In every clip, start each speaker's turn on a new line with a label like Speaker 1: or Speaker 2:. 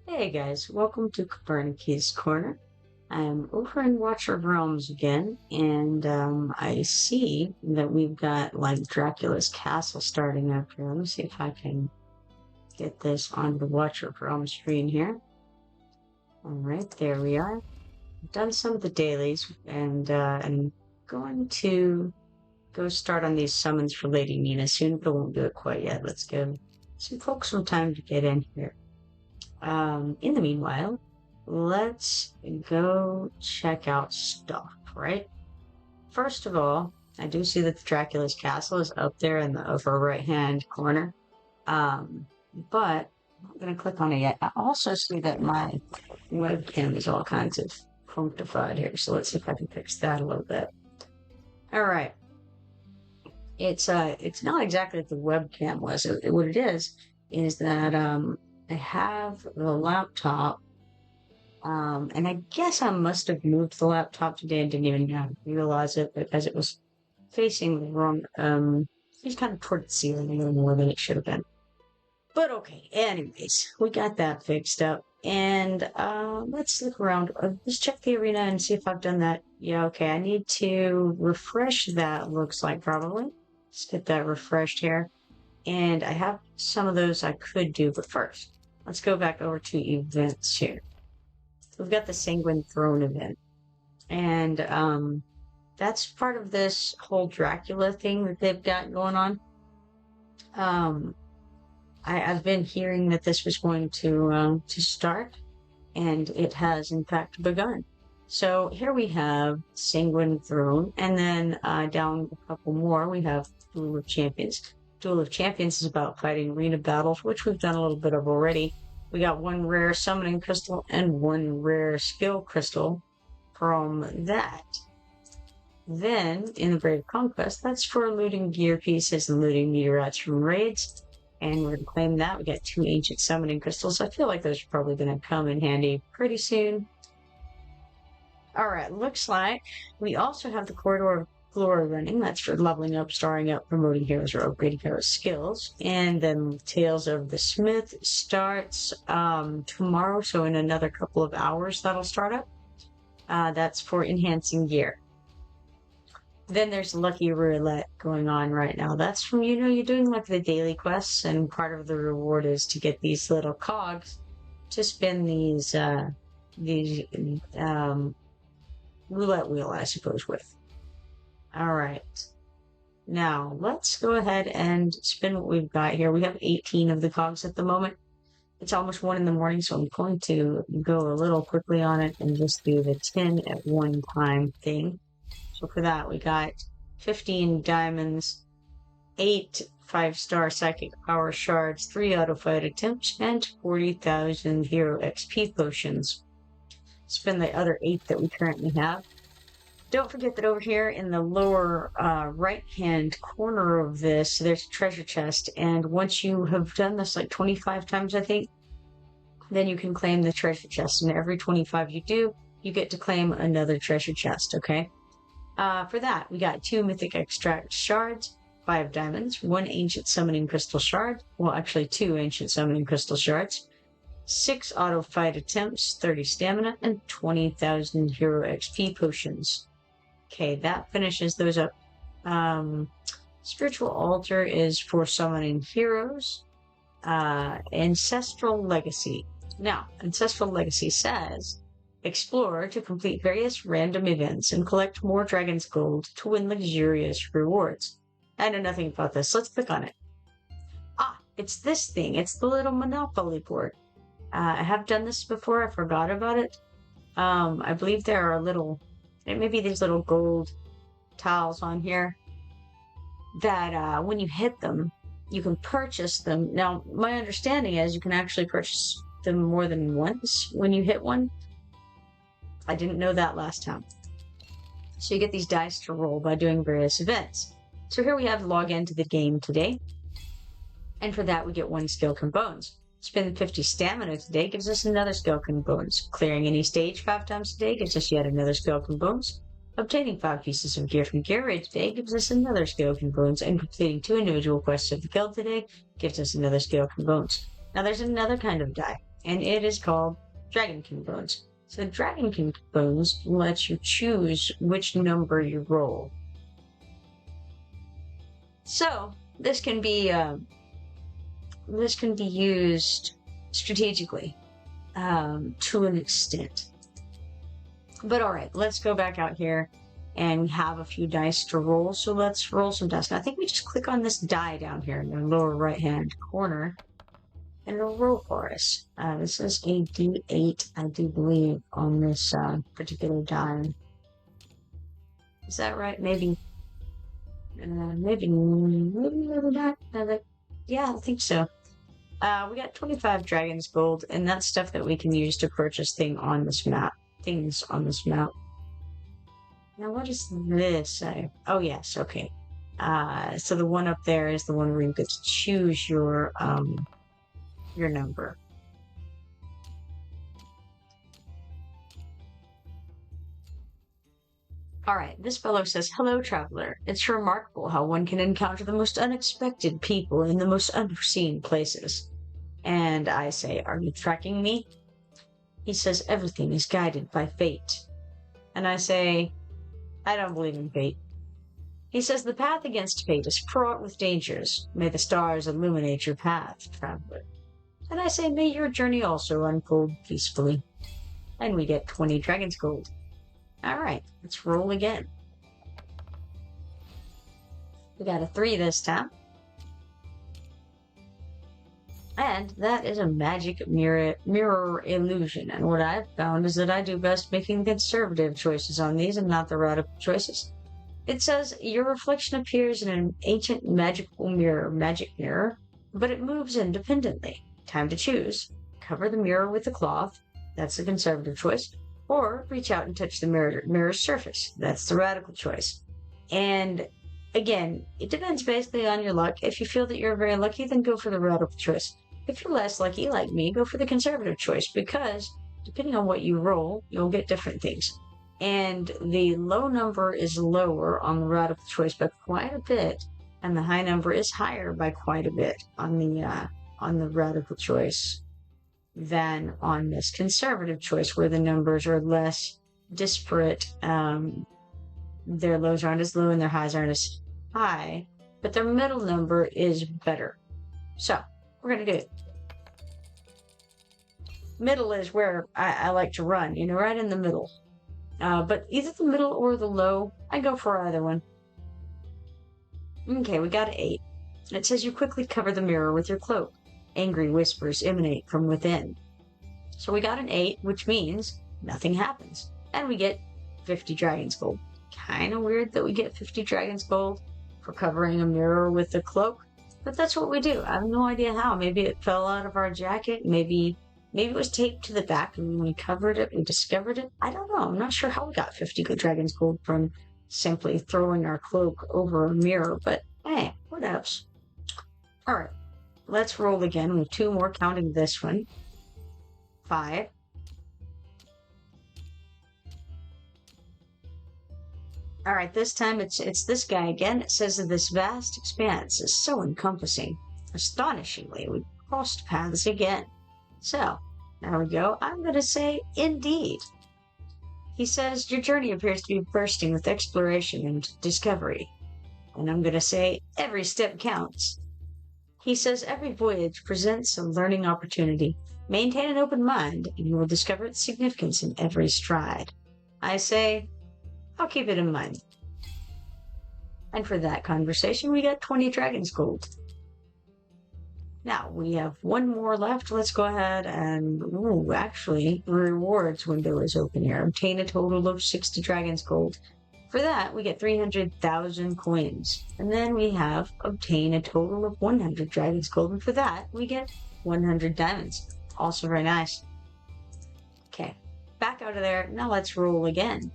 Speaker 1: Hey guys, welcome to Kipoerneke's Corner. I'm over in Watcher of Realms again, and I see that we've got like Dracula's castle starting up here. Let me see if I can get this on the Watcher of Realms screen here. Alright, there we are. I've done some of the dailies, and I'm going to go start on these summons for Lady Nina soon, but I won't do it quite yet. Let's give some folks some time to get in here. In the meanwhile, let's go check out stuff, right? First of all, I do see that the Dracula's castle is up there in the upper right-hand corner. But I'm not going to click on it yet. I also see that my webcam is all kinds of functified here, so let's see if I can fix that a little bit. All right. It's not exactly what the webcam was. What it is that I have the laptop, and I guess I must have moved the laptop today and didn't even realize it because it was facing the wrong, it was kind of toward the ceiling a little more than it should have been. But okay, anyways, we got that fixed up, and let's look around. Let's check the arena and see if I've done that. Yeah, okay, I need to refresh that, looks like probably. Let's get that refreshed here. And I have some of those I could do, but first, let's go back over to events here. We've got the Sanguine Throne event. And that's part of this whole Dracula thing that they've got going on. I've been hearing that this was going to start, and it has in fact begun. So here we have Sanguine Throne, and then down a couple more we have Duel of Champions. Duel of Champions is about fighting arena battles, which we've done a little bit of already. We got one rare summoning crystal and one rare skill crystal from that. Then, in the Brave Conquest, that's for looting gear pieces and looting meteorites from raids. And we're going to claim that. We got 2 ancient summoning crystals. I feel like those are probably going to come in handy pretty soon. Alright, looks like we also have the Corridor of Glory running. That's for leveling up, starring up, promoting heroes, or upgrading heroes' skills. And then Tales of the Smith starts tomorrow, so in another couple of hours that'll start up. That's for enhancing gear. Then there's Lucky Roulette going on right now. That's from, you're doing like the daily quests, and part of the reward is to get these little cogs to spin these roulette wheel, I suppose, with. Alright. Now, let's go ahead and spin what we've got here. We have 18 of the cogs at the moment. It's almost 1 in the morning, so I'm going to go a little quickly on it and just do the 10 at one time thing. So for that, we got 15 diamonds, 8 5-star psychic power shards, 3 auto fight attempts, and 40,000 hero XP potions. Spin the other 8 that we currently have. Don't forget that over here in the lower right-hand corner of this, there's a treasure chest, and once you have done this like 25 times, I think, then you can claim the treasure chest, and every 25 you do, you get to claim another treasure chest, okay? For that, we got 2 mythic extract shards, 5 diamonds, 1 ancient summoning crystal shard, well actually 2 ancient summoning crystal shards, 6 auto fight attempts, 30 stamina, and 20,000 hero XP potions. Okay, that finishes those up. Spiritual Altar is for summoning heroes. Ancestral Legacy. Now, Ancestral Legacy says, explore to complete various random events and collect more dragon's gold to win luxurious rewards. I know nothing about this. Let's click on it. Ah, it's this thing. It's the little Monopoly board. I have done this before. I forgot about it. I believe there are maybe these little gold tiles on here that when you hit them, you can purchase them. Now, my understanding is you can actually purchase them more than once when you hit one. I didn't know that last time. So you get these dice to roll by doing various events. So here we have log into the game today. And for that, we get 1 skill and bones. Spend 50 stamina today gives us another skill and bones. Clearing any stage 5 times today gives us yet another skill and bones. Obtaining 5 pieces of gear from Gear Raid today gives us another skill and bones. And completing 2 individual quests of the guild today gives us another skill and bones. Now there's another kind of die. and it is called Dragonkin Bones. So Dragonkin Bones lets you choose which number you roll. So this can be used strategically to an extent. But all right, let's go back out here, and we have a few dice to roll. So let's roll some dice. Now, I think we just click on this die down here in the lower right-hand corner, and it'll roll for us. This is a D8, I do believe, on this particular die. Is that right? Maybe not. Yeah, I think so. We got 25 Dragon's Gold, and that's stuff that we can use to purchase things on this map. Now, what does this say? Oh, yes, okay. So the one up there is the one where you get to choose your number. All right, this fellow says, "Hello, traveler. It's remarkable how one can encounter the most unexpected people in the most unforeseen places." And I say, "Are you tracking me?" He says, "Everything is guided by fate." And I say, "I don't believe in fate." He says, "The path against fate is fraught with dangers. May the stars illuminate your path, traveler." And I say, "May your journey also unfold peacefully." And we get 20 Dragon's Gold. All right, let's roll again. We got a 3 this time. And that is a magic mirror illusion. And what I've found is that I do best making conservative choices on these and not the radical choices. It says, "Your reflection appears in an ancient magic mirror, but it moves independently. Time to choose. Cover the mirror with a cloth." That's the conservative choice. Or reach out and touch the mirror's surface. That's the radical choice. And again, it depends basically on your luck. If you feel that you're very lucky, then go for the radical choice. If you're less lucky, like me, go for the conservative choice, because depending on what you roll, you'll get different things. And the low number is lower on the radical choice by quite a bit, and the high number is higher by quite a bit on the radical choice than on this conservative choice, where the numbers are less disparate. Their lows aren't as low and their highs aren't as high, but their middle number is better. So we're going to do it. Middle is where I like to run, right in the middle. But either the middle or the low, I go for either one. Okay, we got an 8. It says, "You quickly cover the mirror with your cloak. Angry whispers emanate from within." So we got an 8, which means nothing happens. And we get 50 Dragon's Gold. Kind of weird that we get 50 Dragon's Gold for covering a mirror with a cloak, but that's what we do. I have no idea how. Maybe it fell out of our jacket. Maybe it was taped to the back, and when we covered it, we discovered it. I don't know. I'm not sure how we got 50 Dragon's Gold from simply throwing our cloak over a mirror, but hey, what else? All right. Let's roll again. We have 2 more, counting this one. 5. All right, this time it's this guy again. It says that this vast expanse is so encompassing. Astonishingly, we crossed paths again. So, there we go. I'm going to say, indeed. He says, "Your journey appears to be bursting with exploration and discovery." And I'm going to say, "Every step counts." He says, "Every voyage presents a learning opportunity. Maintain an open mind, and you will discover its significance in every stride." I say, I'll keep it in mind. And for that conversation, we got 20 Dragon's Gold. Now, we have 1 more left. Let's go ahead and, actually, the rewards window is open here. Obtain a total of 60 Dragon's Gold. For that, we get 300,000 coins. And then we have obtain a total of 100 Dragon's Gold. And for that, we get 100 diamonds. Also very nice. Okay, back out of there. Now let's roll again.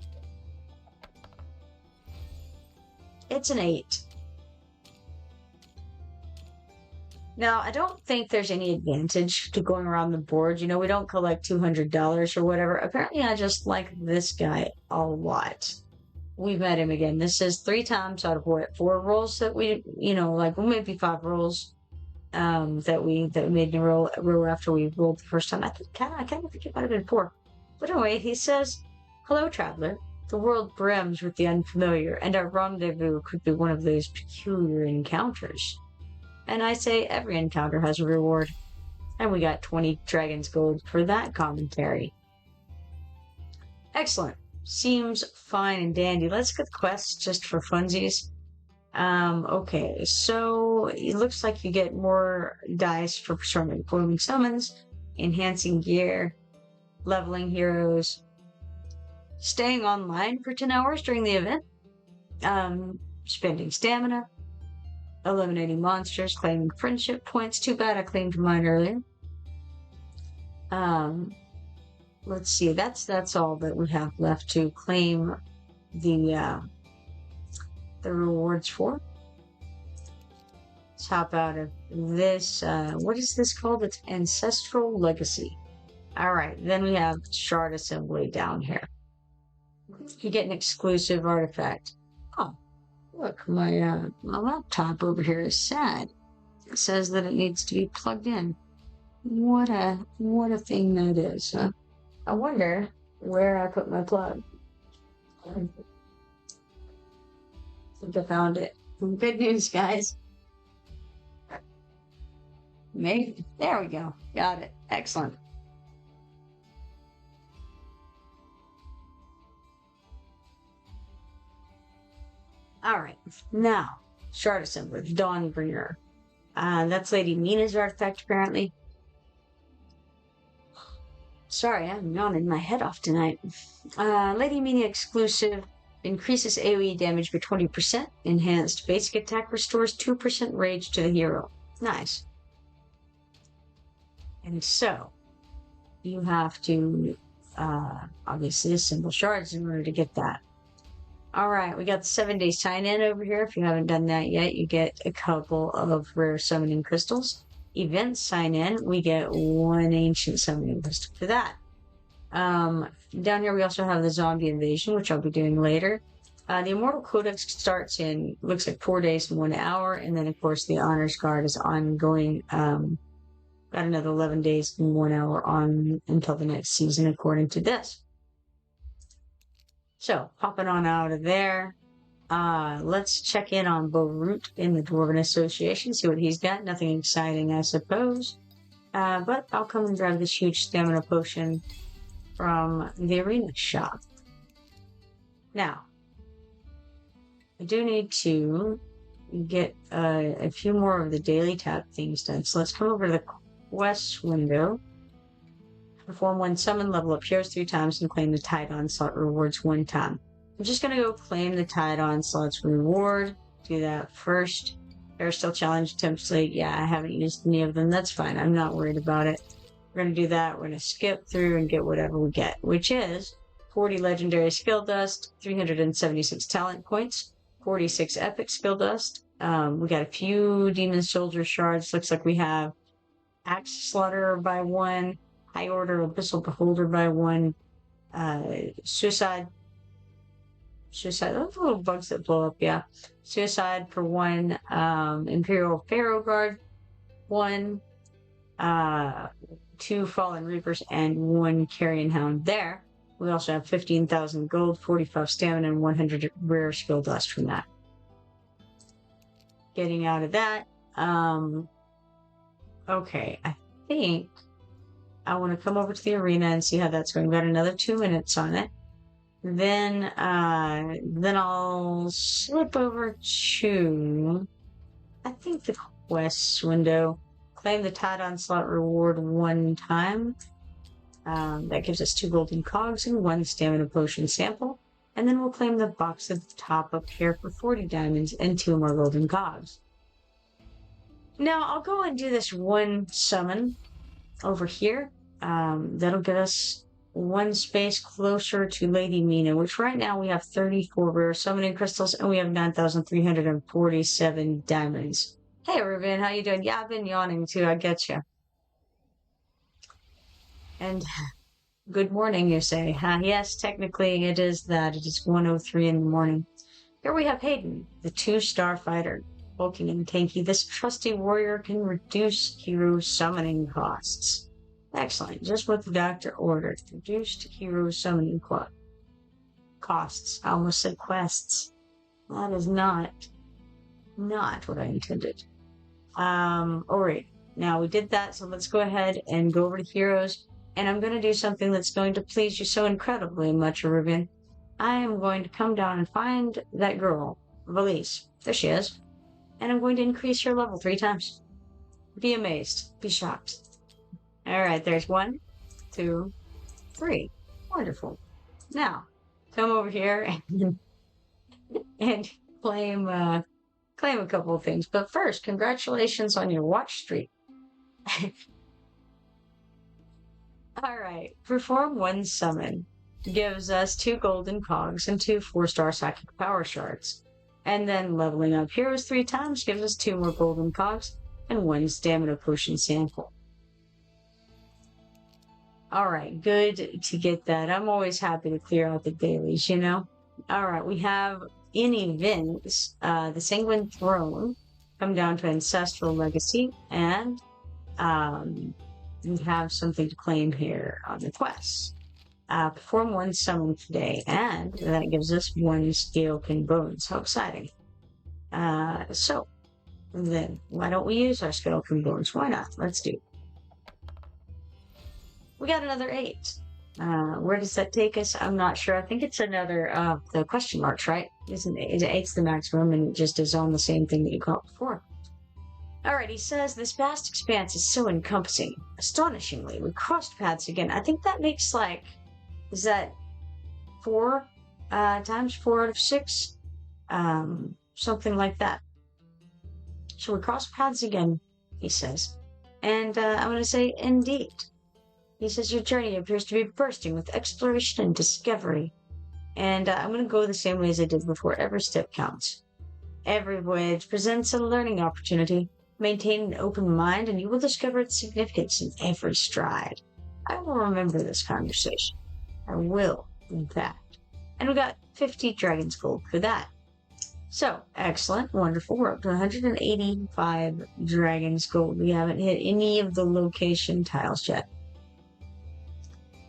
Speaker 1: It's an 8. Now, I don't think there's any advantage to going around the board. We don't collect $200 or whatever. Apparently, I just like this guy a lot. We met him again. This is 3 times out of 4 rolls that we, maybe 5 rolls. that we made in a row after we rolled the first time. I kind of think it might have been 4. But anyway, he says, "Hello, traveler. The world brims with the unfamiliar, and our rendezvous could be one of those peculiar encounters." And I say every encounter has a reward. And we got 20 dragon's gold for that commentary. Excellent. Seems fine and dandy. Let's get the quests just for funsies. Okay, so it looks like you get more dice for performing summons, enhancing gear, leveling heroes, staying online for 10 hours during the event, spending stamina, eliminating monsters, claiming friendship points. Too bad I claimed mine earlier. Let's see, that's all that we have left to claim the rewards for. Let's hop out of this. What is this called? It's Ancestral Legacy. All right, then we have Shard Assembly down here. You get an exclusive artifact. Oh, look, my laptop over here is sad. It says that it needs to be plugged in. What a thing that is. I wonder where I put my plug. I think I found it. Good news, guys. Maybe. There we go. Got it. Excellent. Alright. Now, Shard Assembler, Dawnbringer. That's Lady Mina's artifact, apparently. Sorry, I'm yawning my head off tonight. Lady Mina exclusive, increases AoE damage by 20%. Enhanced basic attack restores 2% rage to the hero. Nice. And so, you have to, obviously assemble shards in order to get that. Alright, we got the 7-day sign-in over here. If you haven't done that yet, you get a couple of rare summoning crystals. Event sign-in, we get 1 ancient summoning crystal for that. Down here we also have the zombie invasion, which I'll be doing later. The Immortal Codex starts in, looks like 4 days and 1 hour, and then of course the Honors Guard is ongoing. Got another 11 days and 1 hour on until the next season, according to this. So, popping on out of there. Let's check in on Borut in the Dwarven Association, see what he's got. Nothing exciting, I suppose. But I'll come and grab this huge stamina potion from the arena shop. Now, I do need to get a few more of the daily tab things done. So let's come over to the quests window. Perform 1 summon, level up heroes 3 times, and claim the Tide Onslaught rewards 1 time. I'm just going to go claim the Tide Onslaught's reward. Do that first. There are still challenge attempts late. Yeah, I haven't used any of them. That's fine. I'm not worried about it. We're going to do that. We're going to skip through and get whatever we get, which is 40 legendary skill dust, 376 talent points, 46 epic skill dust. We got a few demon soldier shards. Looks like we have axe slaughterer by 1, high order abyssal beholder by 1, suicide, those little bugs that blow up, yeah. Suicide for 1, Imperial Pharaoh Guard, 1, 2 Fallen Reapers, and 1 Carrion Hound there. We also have 15,000 gold, 45 stamina, and 100 rare skill dust from that. Getting out of that, okay, I think I want to come over to the arena and see how that's going. We've got another 2 minutes on it. Then I'll slip over to, I think, the quests window. Claim the Tide Onslaught reward 1 time. That gives us 2 golden cogs and 1 stamina potion sample. And then we'll claim the box at the top up here for 40 diamonds and 2 more golden cogs. Now, I'll go and do this 1 summon over here. That'll get us 1 space closer to Lady Mina, which right now we have 34 rare summoning crystals and we have 9,347 diamonds. Hey, Ruben, how you doing? Yeah, I've been yawning too, I get you. And good morning, you say. Yes, technically it is that. It is 1:03 in the morning. Here we have Hayden, the 2 starfighter. bulking and tanky, this trusty warrior can reduce hero summoning costs. Excellent. Just what the doctor ordered. Reduced hero summoning costs. I almost said quests. That is not what I intended. Alright. Now we did that, so let's go ahead and go over to heroes. And I'm going to do something that's going to please you so incredibly much, Ruben. I am going to come down and find that girl, Valise. There she is. And I'm going to increase her level 3 times. Be amazed. Be shocked. Alright, there's 1, 2, 3. Wonderful. Now, come over here and claim a couple of things. But first, congratulations on your watch streak. Alright, perform 1 summon. Gives us 2 golden cogs and 2 4-star psychic power shards. And then leveling up heroes 3 times gives us 2 more golden cogs and 1 stamina potion sample. Alright, good to get that. I'm always happy to clear out the dailies, you know? Alright, we have in events, the Sanguine Throne, come down to Ancestral Legacy, and we have something to claim here on the quest. Perform 1 summon today, and that gives us 1 Scale-Kin Bones. How exciting. So, then, why don't we use our Scale-Kin Bones? Why not? Let's do it. We got another 8. Where does that take us? I'm not sure. I think it's another, the question marks, right? Isn't it? 8's the maximum, and it just is on the same thing that you got before. Alright, he says, this vast expanse is so encompassing. Astonishingly, we crossed paths again. I think that makes, like, is that 4 times 4 out of 6? Something like that. So we crossed paths again, he says. And I'm going to say, indeed. He says, your journey appears to be bursting with exploration and discovery. And I'm going to go the same way as I did before. Every step counts. Every voyage presents a learning opportunity. Maintain an open mind, and you will discover its significance in every stride. I will remember this conversation. I will, in fact. And we got 50 Dragon's Gold for that. So, excellent, wonderful. We're up to 185 Dragon's Gold. We haven't hit any of the location tiles yet.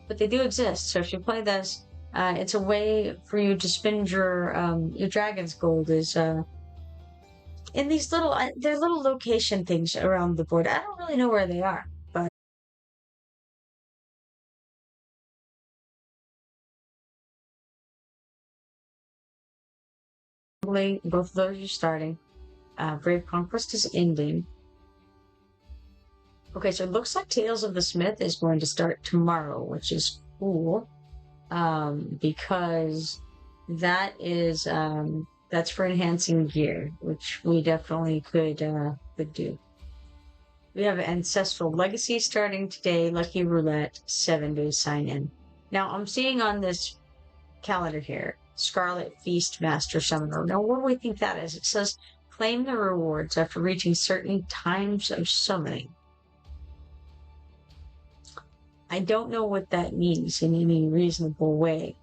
Speaker 1: But they do exist, so if you play this, it's a way for you to spend your Dragon's Gold is in these little, they're little location things around the board. I don't really know where they are, but both of those are starting. Brave Conquest is ending. Okay, so it looks like Tales of the Smith is going to start tomorrow, which is cool, because that is that's for enhancing gear, which we definitely could do. We have Ancestral Legacy starting today, Lucky Roulette, 7-day sign-in. Now, I'm seeing on this calendar here, Scarlet Feast Master Summoner. Now, what do we think that is? It says, claim the rewards after reaching certain times of summoning. I don't know what that means in any reasonable way.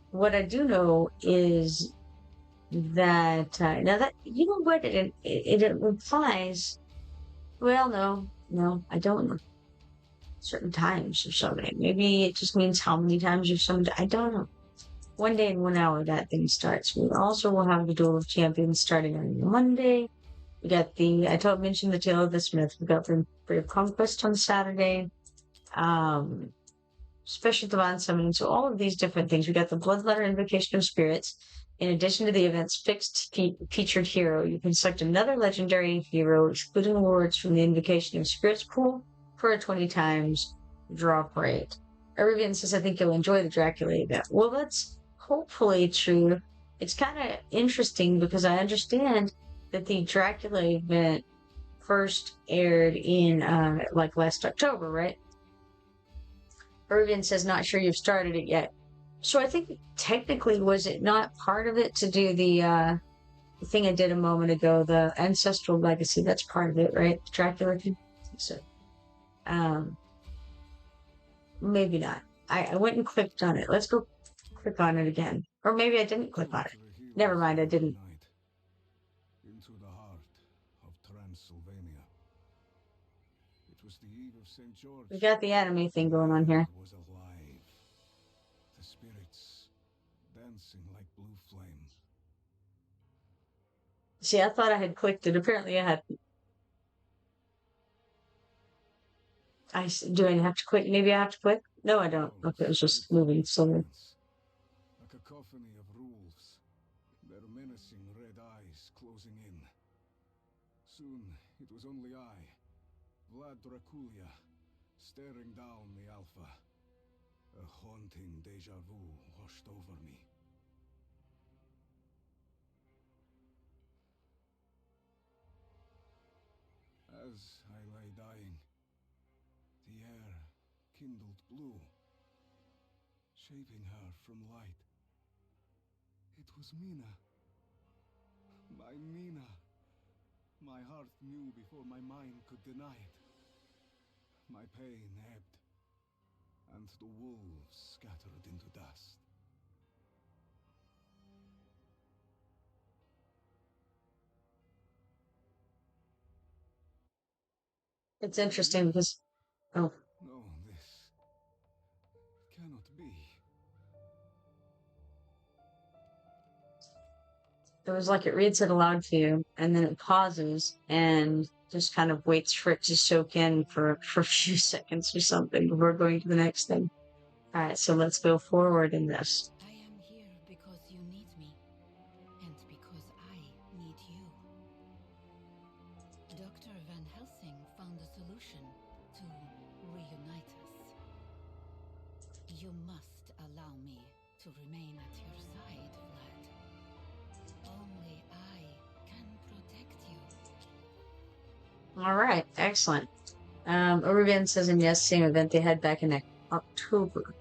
Speaker 1: What I do know is that, now that, you know what, it implies, well, no, I don't know. Certain times of summoning. Maybe it just means how many times you've summoned. I don't know. 1 day and 1 hour that thing starts. We also will have the Duel of Champions starting on Monday. We got I mentioned the Tale of the Smith. We got the Brave Conquest on Saturday. Special Divine Summoning. So all of these different things. We got the Bloodletter Invocation of Spirits. In addition to the event's fixed featured hero, you can select another legendary hero, excluding awards from the Invocation of Spirits pool for a 20 times drop rate. Erivian says, I think you'll enjoy the Dracula event. Well, that's hopefully true. It's kind of interesting because I understand that the Dracula event first aired in, like last October, right? Erivian says, not sure you've started it yet. So I think technically, was it not part of it to do the thing I did a moment ago, the Ancestral Legacy? That's part of it, right? Dracula thing? So, maybe not. I went and clicked on it. Let's go click on it again. Or maybe I didn't click on it. Never mind, I didn't. We got the anime thing going on here.
Speaker 2: Was alive. The spirits dancing like blue flame.
Speaker 1: See, I thought I had clicked it. Apparently I had. Do I have to click? Maybe I have to click? No, I don't. Okay, it was just moving slowly.
Speaker 2: A cacophony of rules. Their menacing red eyes closing in. Soon, it was only I, Vlad Dracula, staring down the Alpha. A haunting deja vu washed over me. As I lay dying, the air kindled blue, shaping her from light. It was Mina. My Mina. My heart knew before my mind could deny it. My pain ebbed, and the wolves scattered into dust.
Speaker 1: It's interesting because... Oh.
Speaker 2: No, this cannot be.
Speaker 1: It was like it reads it aloud to you, and then it pauses and just kind of waits for it to soak in for a few seconds or something before going to the next thing. All right, so let's go forward in this.
Speaker 3: I am here because you need me, and because I need you. Dr. Van Helsing found a solution to reunite us. You must allow me to remain at your side, Vlad. Only I can protect you.
Speaker 1: All right, excellent. Orugan says in yes, same event they had back in October.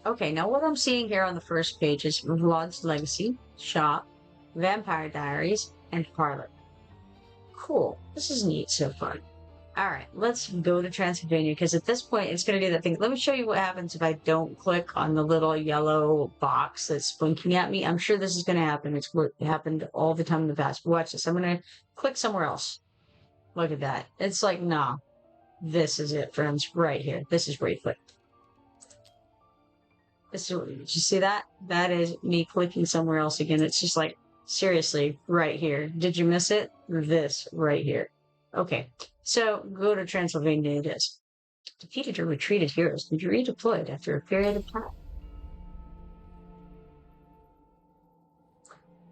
Speaker 1: Okay, now what I'm seeing here on the first page is Vlad's Legacy, Shop, Vampire Diaries, and Parlor. Cool. This is neat so far. Alright, let's go to Transylvania, because at this point it's going to do that thing. Let me show you what happens if I don't click on the little yellow box that's blinking at me. I'm sure this is going to happen. It's what happened all the time in the past. But watch this. I'm going to click somewhere else. Look at that. It's like, nah. This is it, friends. Right here. This is where you click. Did you see that? That is me clicking somewhere else again. It's just like, seriously, right here. Did you miss it? This right here. Okay, so go to Transylvania it is. Defeated or retreated heroes can be redeployed after a period of time.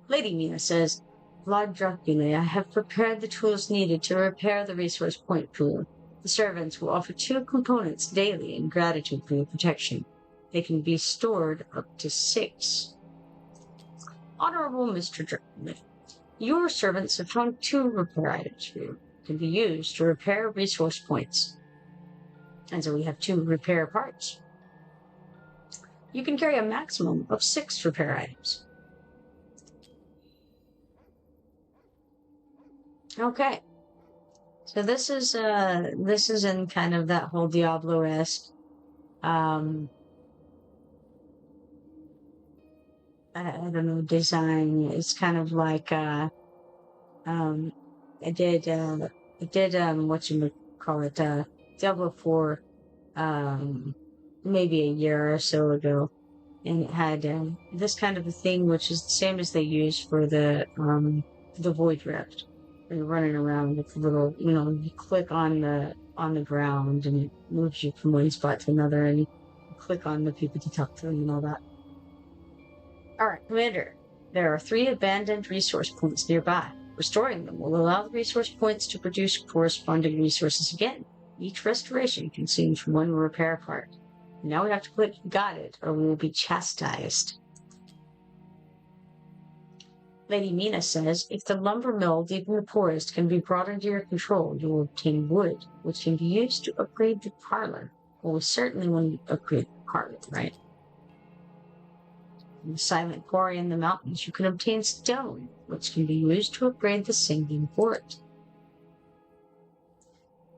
Speaker 1: Lady Mina says, Vlad Dracula, I have prepared the tools needed to repair the resource point pool. The servants will offer 2 components daily in gratitude for your protection. They can be stored up to 6. Honorable Mr. Dracula, your servants have found 2 repair items for you. Can be used to repair resource points. And so we have 2 repair parts. You can carry a maximum of 6 repair items. Okay. So this is in kind of that whole Diablo-esque I don't know, design. It's kind of like I did what you would call it, Diablo 4 maybe a year or so ago, and it had this kind of a thing, which is the same as they use for the Void Rift. Where you're running around with little, you click on the ground and it moves you from one spot to another, and you click on the people to talk to and all that. Alright, Commander, there are 3 abandoned resource points nearby. Restoring them will allow the resource points to produce corresponding resources again. Each restoration consumes 1 repair part. Now we have to click got it, or we will be chastised. Lady Mina says, if the lumber mill, even the poorest, can be brought under your control, you will obtain wood, which can be used to upgrade the parlor. Well, we certainly want to upgrade the parlor, right? In the silent quarry in the mountains, you can obtain stone, which can be used to upgrade the singing fort.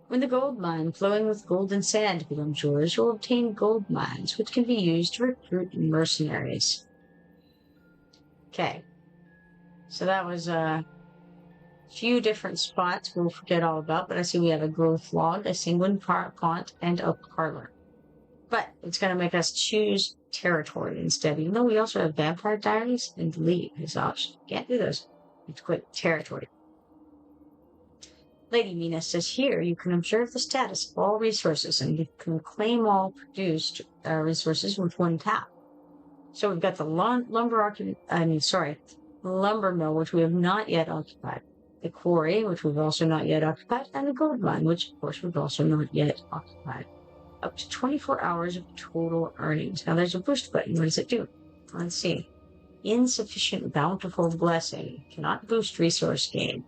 Speaker 1: When the gold mine flowing with golden sand becomes yours, you'll obtain gold mines, which can be used to recruit mercenaries. Okay. So that was few different spots we'll forget all about, but I see we have a growth log, a sanguine font, and a parlor. But it's going to make us choose territory instead, even though we also have vampire diaries and leave as option. Can't do those. Let's click territory. Lady Mina says here you can observe the status of all resources and you can claim all produced resources with one tap. So we've got the lumber mill, which we have not yet occupied, the quarry, which we've also not yet occupied, and the gold mine, which of course we've also not yet occupied. Up to 24 hours of total earnings. Now there's a boost button. What does it do? Let's see. Insufficient bountiful blessing. Cannot boost resource gain.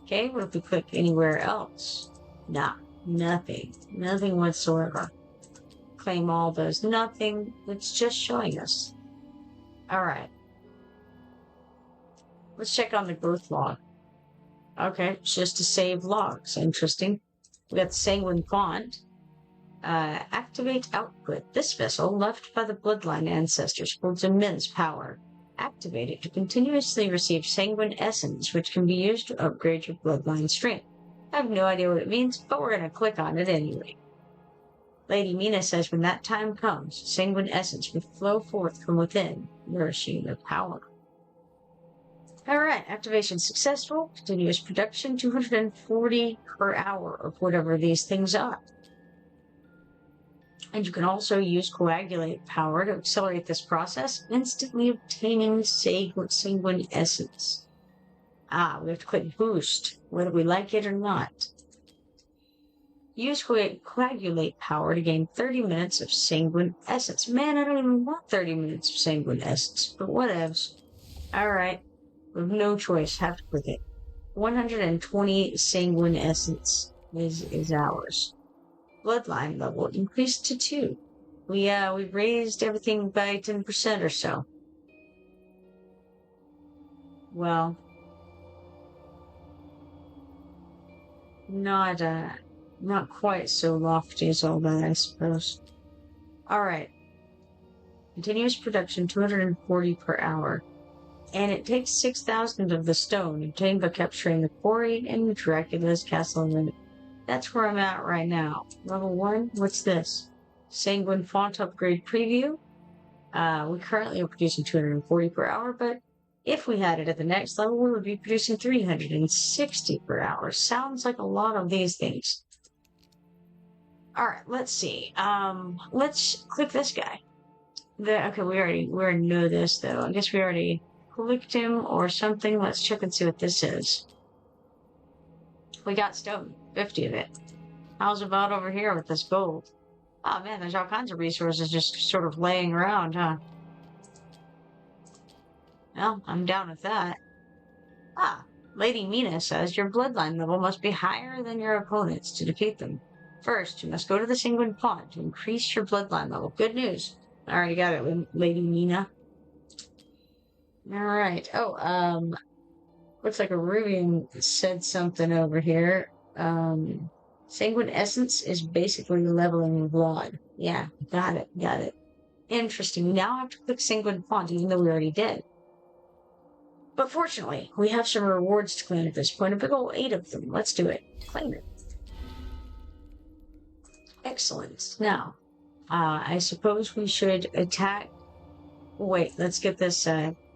Speaker 1: Okay, what if we click anywhere else? Nah, nothing. Nothing whatsoever. Claim all does nothing. It's just showing us. Alright. Let's check on the growth log. Okay, it's just to save logs. Interesting. We got the sanguine font. Activate output. This vessel, left by the bloodline ancestors, holds immense power. Activate it to continuously receive sanguine essence, which can be used to upgrade your bloodline strength. I have no idea what it means, but we're going to click on it anyway. Lady Mina says when that time comes, sanguine essence will flow forth from within, nourishing their power. Alright, activation successful. Continuous production, 240 per hour of whatever these things are. And you can also use coagulate power to accelerate this process, instantly obtaining sanguine essence. We have to click boost, whether we like it or not. Use coagulate power to gain 30 minutes of sanguine essence. Man, I don't even want 30 minutes of sanguine essence, but whatevs. Alright, we have no choice, have to click it. 120 sanguine essence is ours. Bloodline level increased to 2. We raised everything by 10% or so. Well, not quite so lofty as all that, I suppose. Alright. Continuous production, 240 per hour. And it takes 6,000 of the stone obtained by capturing the quarry and Dracula's castle limit. That's where I'm at right now. Level 1, what's this? Sanguine font upgrade preview. We currently are producing 240 per hour, but if we had it at the next level, we would be producing 360 per hour. Sounds like a lot of these things. Alright, let's see. Let's click this guy. Okay, we already know this, though. I guess we already clicked him or something. Let's check and see what this is. We got stone. 50 of it. How's about over here with this gold? Oh man, there's all kinds of resources just sort of laying around, huh? Well, I'm down with that. Lady Mina says your bloodline level must be higher than your opponents to defeat them. First, you must go to the sanguine font to increase your bloodline level. Good news. Alright, got it, Lady Mina. Alright. Looks like a Rubian said something over here. Sanguine essence is basically leveling blood. Yeah, got it. Interesting. We now have to click sanguine font, even though we already did. But fortunately, we have some rewards to claim at this point. A big old 8 of them. Let's do it. Claim it. Excellent. Now, I suppose we should attack... Wait, let's get this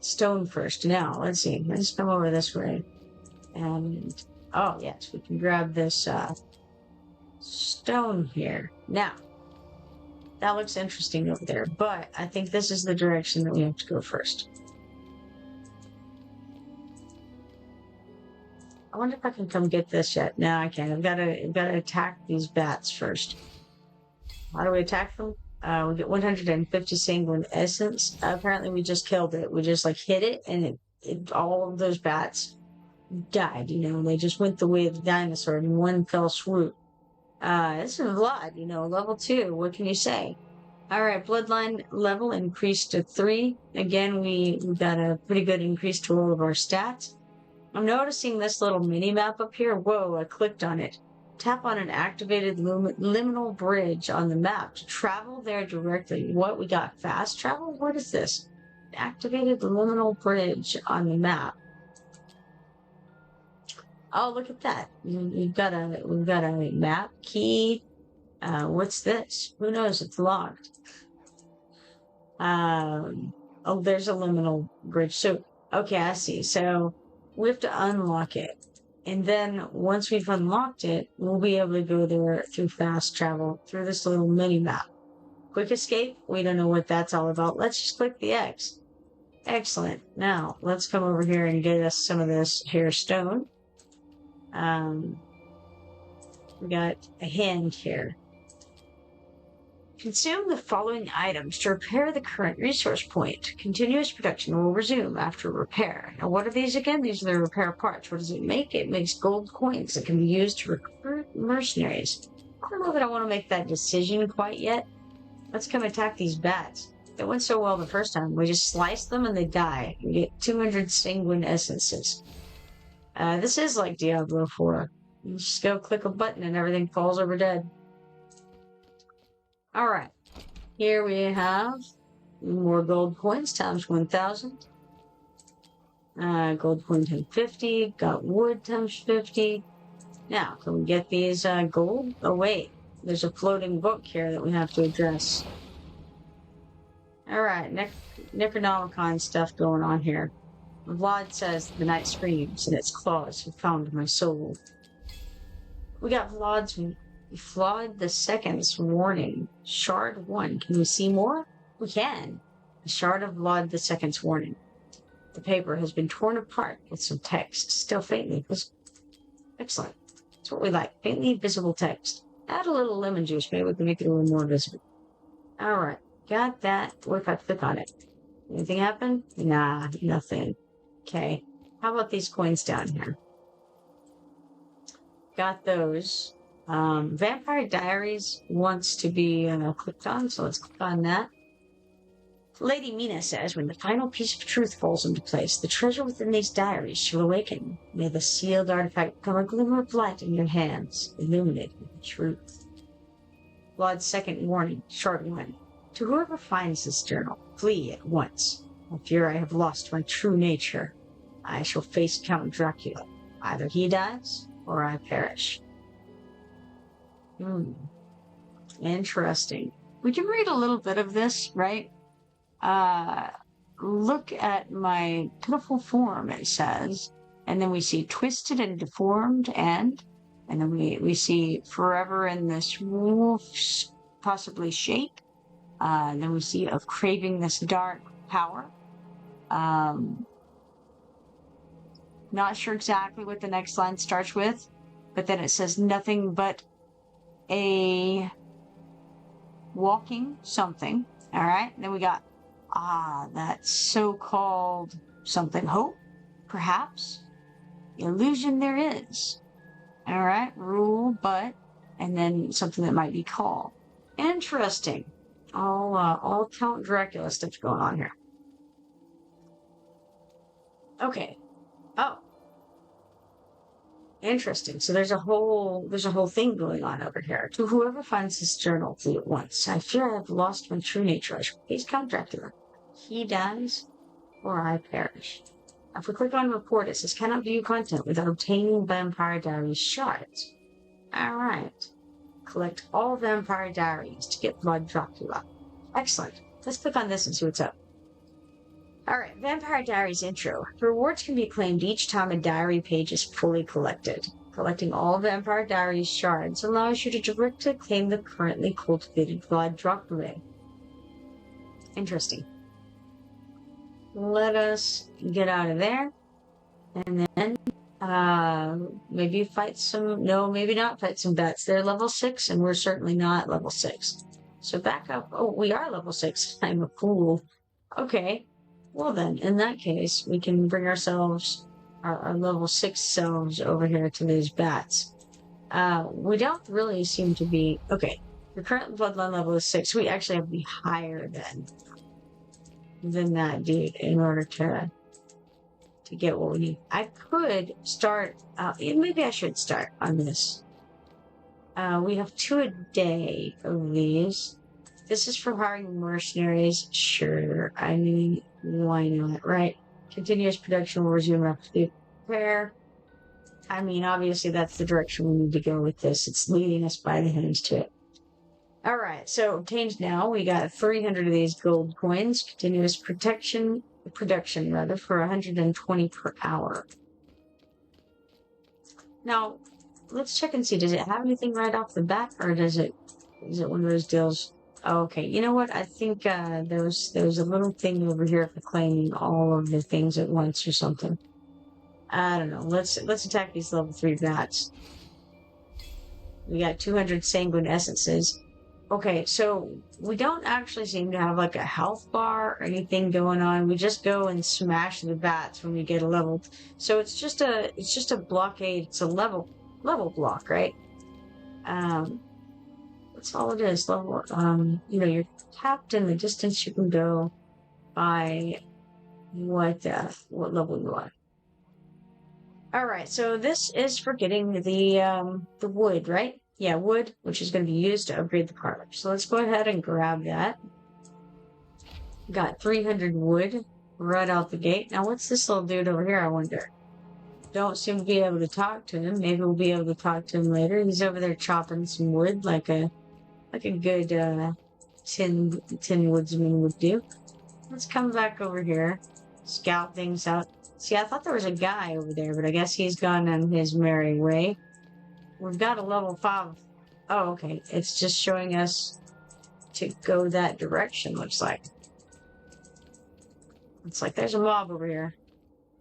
Speaker 1: stone first. Now, let's see. Let's come over this way. And... oh, yes, we can grab this stone here. Now, that looks interesting over there, but I think this is the direction that we have to go first. I wonder if I can come get this yet. No, I can't. I've got to attack these bats first. How do we attack them? We get 150 sanguine essence. Apparently, we just killed it. We just hit it, and all of those bats died. They just went the way of the dinosaur in one fell swoop. This is a lot. Level 2. What can you say? All right, bloodline level increased to 3. Again, we got a pretty good increase to all of our stats. I'm noticing this little mini-map up here. Whoa, I clicked on it. Tap on an activated liminal bridge on the map to travel there directly. What, we got fast travel? What is this? Activated liminal bridge on the map. Oh, look at that. We've got a map key. What's this? Who knows? It's locked. Oh, there's a liminal bridge. So, okay, I see. So we have to unlock it. And then once we've unlocked it, we'll be able to go there through fast travel through this little mini map. Quick escape? We don't know what that's all about. Let's just click the X. Excellent. Now, let's come over here and get us some of this hair stone. We got a hand here. Consume the following items to repair the current resource point. Continuous production will resume after repair. Now, what are these again? These are the repair parts. What does it make? It makes gold coins that can be used to recruit mercenaries. I don't know that I want to make that decision quite yet. Let's come attack these bats. It went so well the first time. We just slice them and they die. We get 200 sanguine essences. This is like Diablo 4. You just go click a button and everything falls over dead. Alright. Here we have more gold coins times 1,000. Gold coin times 50. Got wood times 50. Now, can we get these gold? Oh, wait. There's a floating book here that we have to address. Alright, Necronomicon stuff going on here. Vlad says the night screams and its claws have found my soul. We got Vlad the Second's warning. Shard 1. Can we see more? We can. A shard of Vlad the Second's warning. The paper has been torn apart with some text, still faintly visible. Excellent. That's what we like. Faintly visible text. Add a little lemon juice, maybe we can make it a little more visible. Alright. Got that. What if I click on it? Anything happen? Nah, nothing. Okay. How about these coins down here? Got those. Vampire Diaries wants to be clicked on, so let's click on that. Lady Mina says, when the final piece of truth falls into place, the treasure within these diaries shall awaken. May the sealed artifact become a glimmer of light in your hands, illuminating the truth. Vlad's second warning, short one. To whoever finds this journal, flee at once. I fear I have lost my true nature. I shall face Count Dracula. Either he dies, or I perish. Interesting. We can read a little bit of this, right? Look at my pitiful form, it says. And then we see twisted and deformed and then we see forever in this wolf's possibly shape. Then we see of craving this dark power. Not sure exactly what the next line starts with, but then it says nothing but a walking something. All right. Then we got, that so-called something, hope, perhaps, illusion there is. All right. Rule, but, and then something that might be called. Interesting. All Count Dracula stuff going on here. Okay. Oh. Interesting. So there's a whole thing going on over here. To whoever finds this journal, flee at once. I fear I have lost my true nature. I shall face Count Dracula. He dies, or I perish. If we click on report, it says cannot view content without obtaining Vampire Diaries shards. Alright. Collect all Vampire Diaries to get Blood Dracula. Excellent. Let's click on this and see what's up. Alright, Vampire Diaries intro. The rewards can be claimed each time a diary page is fully collected. Collecting all Vampire Diaries shards allows you to directly claim the currently cultivated Blood Dracula. Interesting. Let us get out of there. And then, maybe fight some, no, maybe not fight some bats. They're level 6, and we're certainly not level 6. So back up. Oh, we are level 6. I'm a fool. Okay. Well then, in that case, we can bring ourselves, our level 6 selves over here to these bats. We don't really seem to be, okay, the current bloodline level is 6. We actually have to be higher than that dude in order to get what we need. I could start, maybe I should start on this. We have 2 a day of these. This is for hiring mercenaries. Sure. I mean, why not, right? Continuous production will resume after the repair. I mean, obviously that's the direction we need to go with this. It's leading us by the hands to it. All right, so obtained now. We got 300 of these gold coins. Continuous production rather, for 120 per hour. Now, let's check and see. Does it have anything right off the bat, or is it one of those deals? Oh, okay, you know what? I think there was a little thing over here for claiming all of the things at once or something. I don't know. Let's attack these level 3 bats. We got 200 sanguine essences. Okay, so we don't actually seem to have like a health bar or anything going on. We just go and smash the bats when we get a level. So it's just a blockade. It's a level block, right? That's all it is. Level. You're capped in the distance you can go by what level you are. All right, so this is for getting the wood, right? Yeah, wood, which is going to be used to upgrade the parlor. So let's go ahead and grab that. Got 300 wood right out the gate. Now, what's this little dude over here, I wonder? Don't seem to be able to talk to him. Maybe we'll be able to talk to him later. He's over there chopping some wood like a good tin woodsman would do. Let's come back over here, scout things out. See, I thought there was a guy over there, but I guess he's gone on his merry way. We've got a level 5. Oh, okay. It's just showing us to go that direction, looks like. It's like there's a mob over here.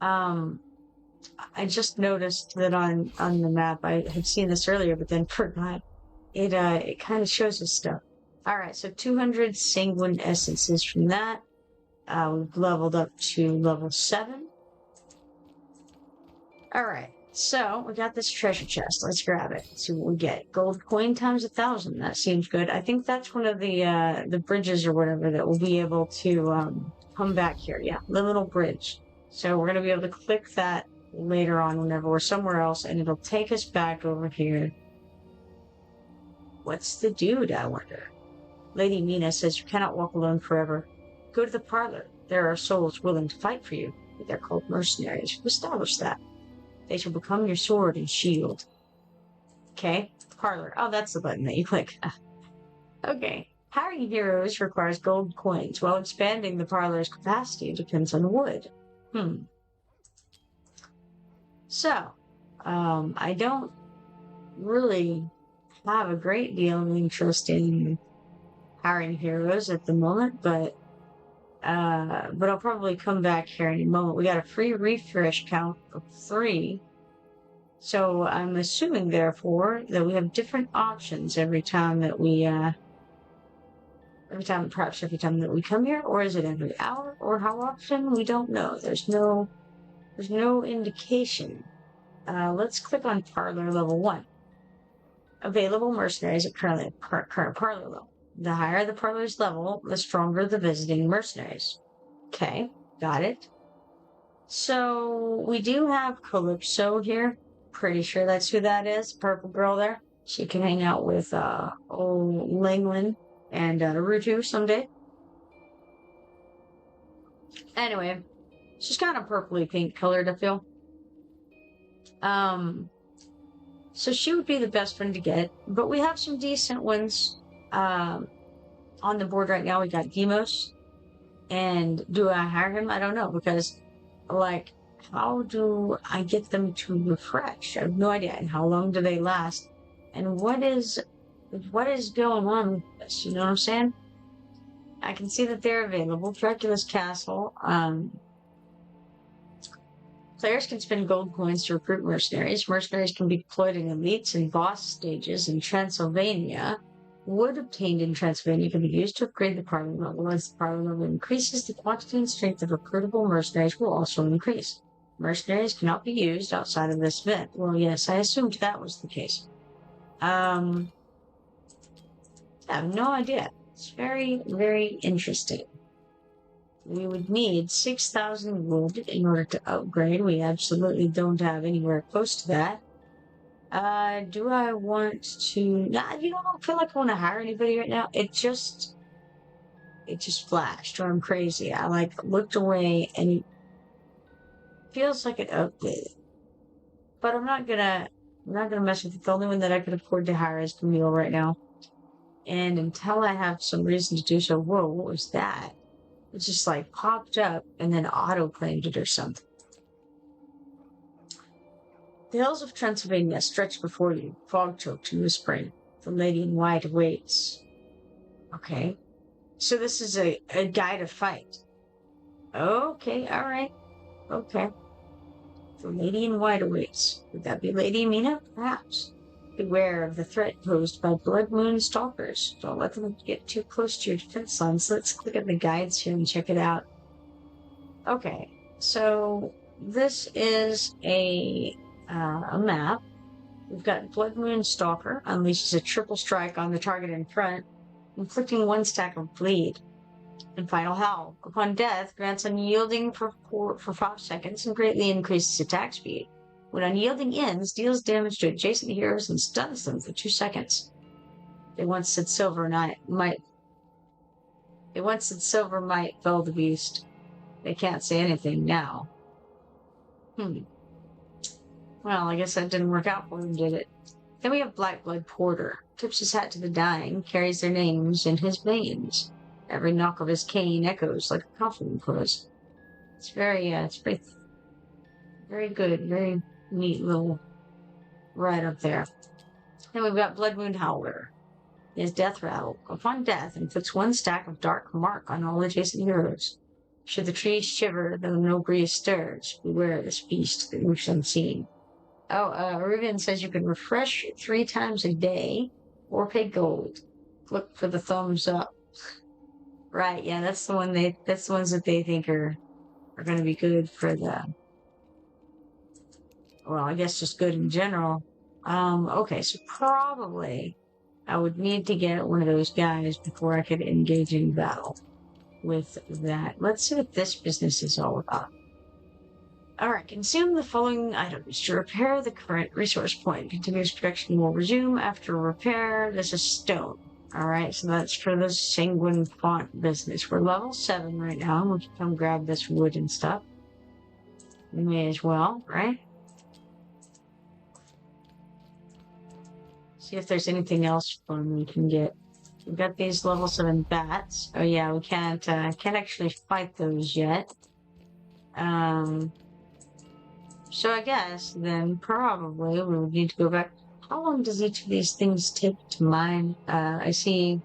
Speaker 1: I just noticed that on the map, I had seen this earlier, but then forgot. It kind of shows us stuff. Alright, so 200 sanguine essences from that. We've leveled up to level 7. Alright. So, we got this treasure chest. Let's grab it. See what we get. Gold coin times 1,000. That seems good. I think that's one of the bridges or whatever that will be able to come back here. Yeah, liminal bridge. So we're going to be able to click that later on whenever we're somewhere else, and it'll take us back over here. What's the dude, I wonder? Lady Mina says you cannot walk alone forever. Go to the parlor. There are souls willing to fight for you. They're called mercenaries. Who established that? They shall become your sword and shield. Okay, parlor. Oh, that's the button that you click. Okay. Hiring heroes requires gold coins, while expanding the parlor's capacity depends on wood. So, I don't really have a great deal of interest in hiring heroes at the moment, but I'll probably come back here in a moment. We got a free refresh count of 3. So I'm assuming, therefore, that we have different options every time that we, every time that we come here, or is it every hour, or how often? We don't know. There's no indication. Let's click on Parlor Level 1. Available mercenaries at current Parlor level. The higher the parlor's level, the stronger the visiting mercenaries. Okay, got it. So, we do have Calypso here. Pretty sure that's who that is. Purple girl there. She can hang out with old Langland and Rutu someday. Anyway, she's kind of purpley pink colored, I feel. So she would be the best one to get. But we have some decent ones on the board right now. We got Demos. And do I hire him? I don't know, because, like, how do I get them to refresh? I have no idea. And how long do they last? And what is going on with this? You know what I'm saying? I can see that they're available. Dracula's Castle. Players can spend gold coins to recruit mercenaries. Mercenaries can be deployed in elites and boss stages in Transylvania. Wood obtained in Transylvania can be used to upgrade the parlor level. As the parlor level increases, the quantity and strength of recruitable mercenaries will also increase. Mercenaries cannot be used outside of this event. Well, yes, I assumed that was the case. I have no idea. It's very, very interesting. We would need 6,000 wood in order to upgrade. We absolutely don't have anywhere close to that. Do I want to... Nah, you know, I don't feel like I want to hire anybody right now. It just flashed, or I'm crazy. I, like, looked away, and it feels like it updated. But I'm not gonna mess with it. The only one that I could afford to hire is Camille right now. And until I have some reason to do so, whoa, what was that? It just like popped up and then auto-claimed it or something. The hills of Transylvania stretch before you, fog-choked and whispering. The lady in white awaits. Okay. So this is a guy to fight. Okay, alright. Okay. The lady in white awaits. Would that be Lady Mina? Perhaps. Beware of the threat posed by Blood Moon stalkers. Don't let them get too close to your defense lines. Let's click on the guides here and check it out. Okay, so this is a map. We've got Blood Moon Stalker unleashes a triple strike on the target in front, inflicting 1 stack of bleed. And Final Howl, upon death, grants unyielding for 5 seconds and greatly increases attack speed. When unyielding ends, deals damage to adjacent heroes and stuns them for 2 seconds. They once said Silver might fell the beast. They can't say anything now. Well, I guess that didn't work out for him, did it? Then we have Blackblood Porter. Tips his hat to the dying, carries their names in his veins. Every knock of his cane echoes like a coffin close. It's very good, very neat little right up there. Then we've got Blood Moon Howler. His death rattle. Upon death, inflicts 1 stack of dark mark on all adjacent heroes. Should the trees shiver, though no breeze stirs, beware of this beast that moves unseen. Rivian says you can refresh 3 times a day, or pay gold. Look for the thumbs up. Right, yeah, that's the ones that they think are going to be good for the, well, I guess just good in general. Okay, so probably I would need to get one of those guys before I could engage in battle with that. Let's see what this business is all about. Alright, consume the following items to repair the current resource point. Continuous production will resume after repair. This is stone. Alright, so that's for the sanguine font business. We're level 7 right now. We can come grab this wood and stuff. We may as well, right? See if there's anything else fun we can get. We've got these level 7 bats. Oh yeah, we can't actually fight those yet. So I guess then probably we would need to go back. How long does each of these things take to mine? I see.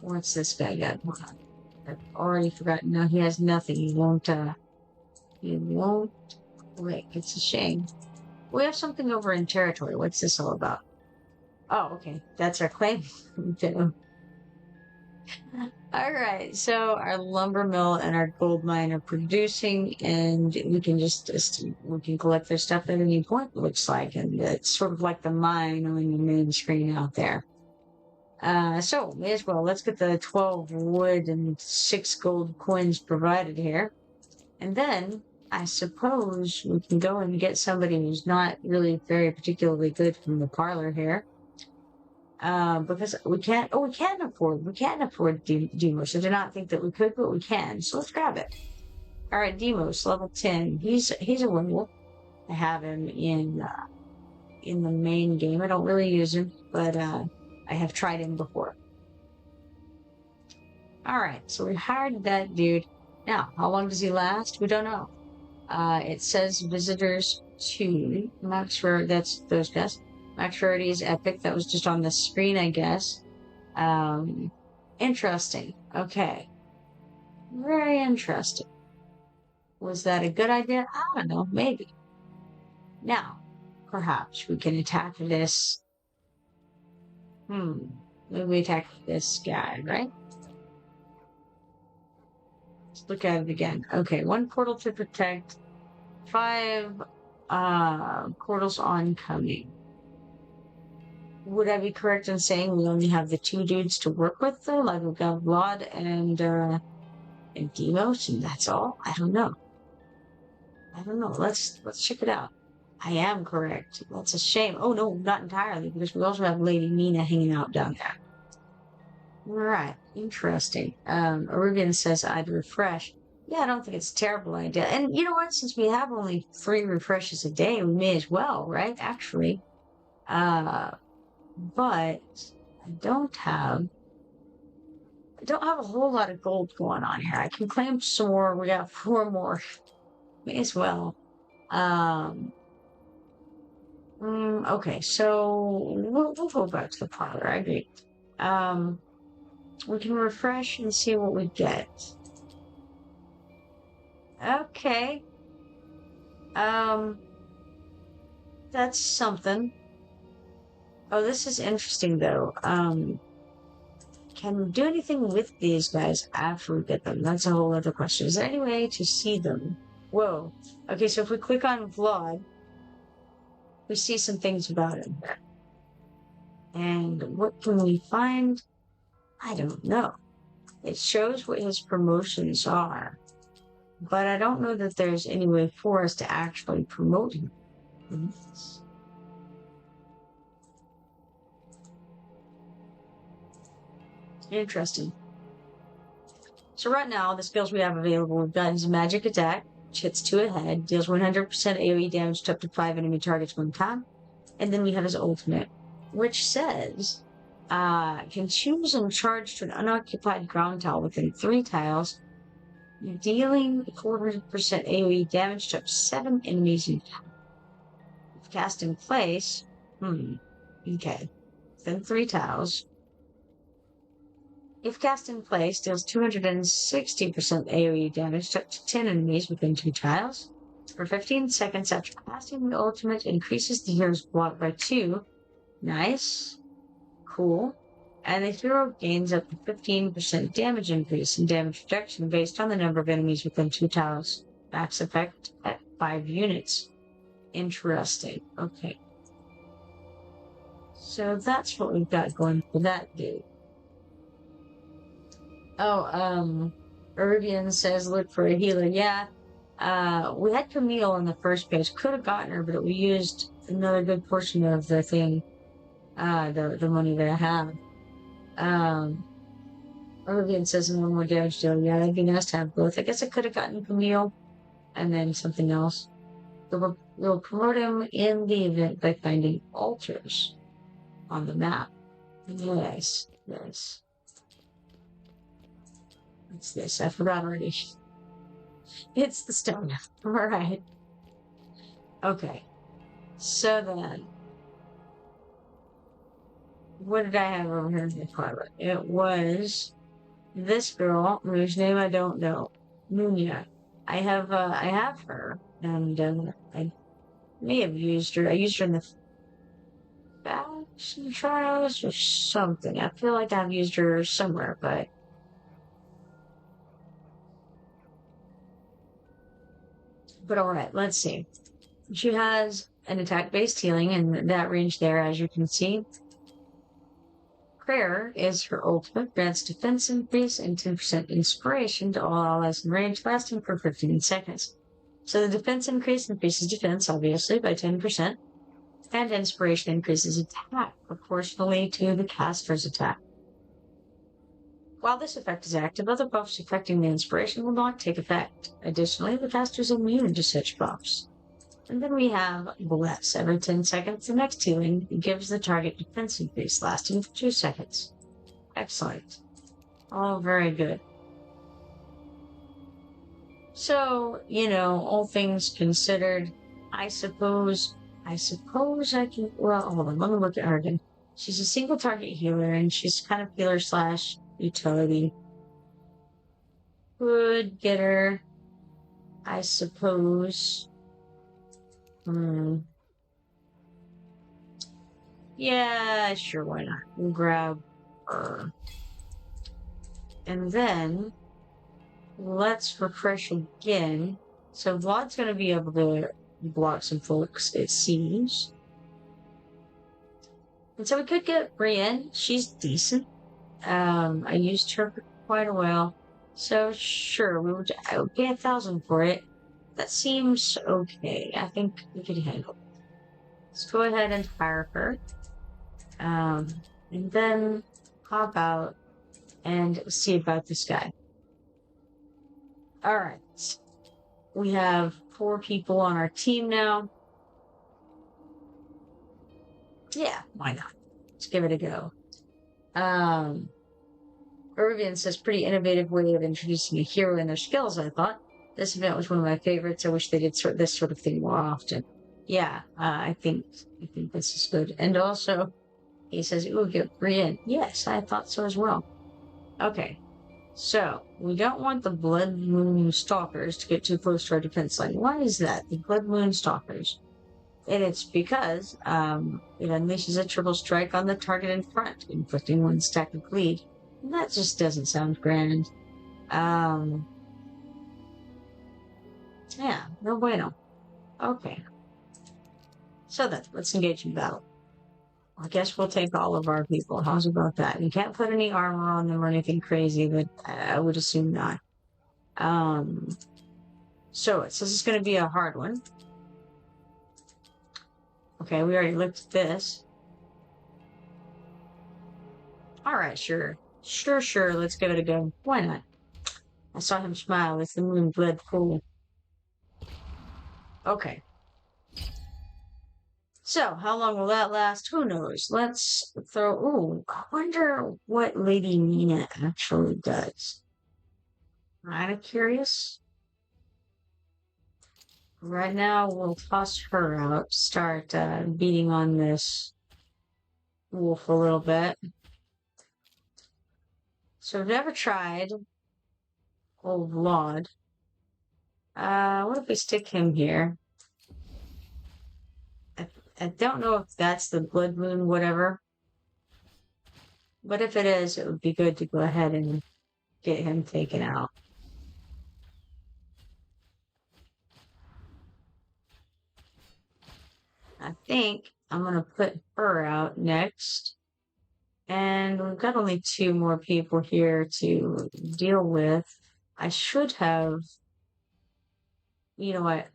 Speaker 1: What's this guy got? I've already forgotten. No, he has nothing. He won't click. It's a shame. We have something over in territory. What's this all about? Oh, okay. That's our claim. Alright, so our lumber mill and our gold mine are producing, and we can we can collect their stuff at any point, it looks like, and it's sort of like the mine on the main screen out there. So, may as well, let's get the 12 wood and 6 gold coins provided here. And then, I suppose we can go and get somebody who's not really very particularly good from the parlor here. Because we can't afford Demos. I do not think that we could, but we can. So let's grab it. Alright, Demos, level 10. He's a werewolf. I have him in the main game. I don't really use him, but I have tried him before. Alright, so we hired that dude. Now, how long does he last? We don't know. It says visitors 2. I'm not sure that's those guys. Max rarity is epic. That was just on the screen, I guess. Interesting. Okay. Very interesting. Was that a good idea? I don't know. Maybe. Now, perhaps we can attack this. Maybe we attack this guy, right? Let's look at it again. Okay, 1 portal to protect. 5 portals oncoming. Would I be correct in saying we only have the 2 dudes to work with, though? Like, we've got Vlad and Demos, and that's all? I don't know. Let's check it out. I am correct. That's a shame. Oh, no, not entirely, because we also have Lady Mina hanging out down there. Right. Interesting. Arubian says I'd refresh. Yeah, I don't think it's a terrible idea. And you know what? Since we have only 3 refreshes a day, we may as well, right? Actually. But I don't have a whole lot of gold going on here. I can claim some more. We got 4 more. May as well. Okay, so we'll go back to the parlor. I agree. We can refresh and see what we get. Okay. That's something. Oh, this is interesting though. Can we do anything with these guys after we get them? That's a whole other question. Is there any way to see them? Whoa. Okay, so if we click on Vlog, we see some things about him. And what can we find? I don't know. It shows what his promotions are, but I don't know that there's any way for us to actually promote him. Interesting. So right now, the skills we have available, we've got his magic attack, which hits 2 ahead, deals 100% AoE damage to up to 5 enemy targets one time. And then we have his ultimate, which says, can choose and charge to an unoccupied ground tile within 3 tiles, dealing 400% AoE damage to up to 7 enemies in time. If cast in place, okay, within 3 tiles. If cast in place, deals 260% AoE damage to up to 10 enemies within 2 tiles. For 15 seconds after casting the ultimate, increases the hero's block by 2. Nice. Cool. And the hero gains up to 15% damage increase and damage reduction based on the number of enemies within 2 tiles. Max effect at 5 units. Interesting. Okay. So that's what we've got going for that dude. Oh, Irvian says look for a healer. Yeah. We had Camille on the first page. Could have gotten her, but we used another good portion of the thing. The money that I have. Irvian says no more damage deal. Yeah, it'd be nice to have both. I guess I could have gotten Camille and then something else. We'll promote him in the event by finding altars on the map. Yes. What's this? I forgot already. It's the stone. Alright. Okay. So then, what did I have over here in the closet? It was this girl, whose name I don't know. Munya. I have her, and I may have used her. I used her in the faction trials or something. I feel like I've used her somewhere, but alright, let's see. She has an attack-based healing in that range there, as you can see. Prayer is her ultimate, grants defense increase and 10% inspiration to all allies in range, lasting for 15 seconds. So the defense increase increases defense, obviously, by 10%, and inspiration increases attack proportionally to the caster's attack. While this effect is active, other buffs affecting the inspiration will not take effect. Additionally, the caster is immune to such buffs. And then we have Bless. Every 10 seconds, the next healing gives the target defense increase, lasting for 2 seconds. Excellent. All very good. So, all things considered, I suppose I can, well, hold on, let me look at her again. She's a single target healer, and she's kind of healer / utility. Could get her, I suppose. Yeah, sure, why not? We'll grab her. And then, let's refresh again. So Vlad's going to be able to block some folks, it seems. And so we could get Brienne. She's decent. I used her for quite a while. So sure, I would pay 1,000 for it. That seems okay. I think we could handle it. Let's go ahead and hire her. And then hop out and see about this guy. Alright. We have 4 people on our team now. Yeah, why not? Let's give it a go. Irvian says, pretty innovative way of introducing a hero and their skills, I thought. This event was one of my favorites. I wish they did this sort of thing more often. Yeah, I think this is good. And also, he says, ooh, get Brienne. Yes, I thought so as well. Okay, so we don't want the Blood Moon Stalkers to get too close to our defense line. Why is that? The Blood Moon Stalkers. And it's because it unleashes a triple strike on the target in front, inflicting 1 stack of bleed. And that just doesn't sound grand. Yeah, no bueno. Okay. So then, let's engage in battle. I guess we'll take all of our people. How's about that? You can't put any armor on them or anything crazy, but I would assume not. So it says it's going to be a hard one. Okay, we already looked at this. Alright, sure. Sure, let's give it a go. Why not? I saw him smile as the moon bled full. Okay. So, how long will that last? Who knows? Let's throw... Ooh, I wonder what Lady Nina actually does. Kinda curious. Right now, we'll toss her out. Start beating on this wolf a little bit. So, I've never tried Old Lord. What if we stick him here? I don't know if that's the Blood Moon, whatever. But if it is, it would be good to go ahead and get him taken out. I think I'm going to put her out next. And we've got only 2 more people here to deal with. I should have... You know what?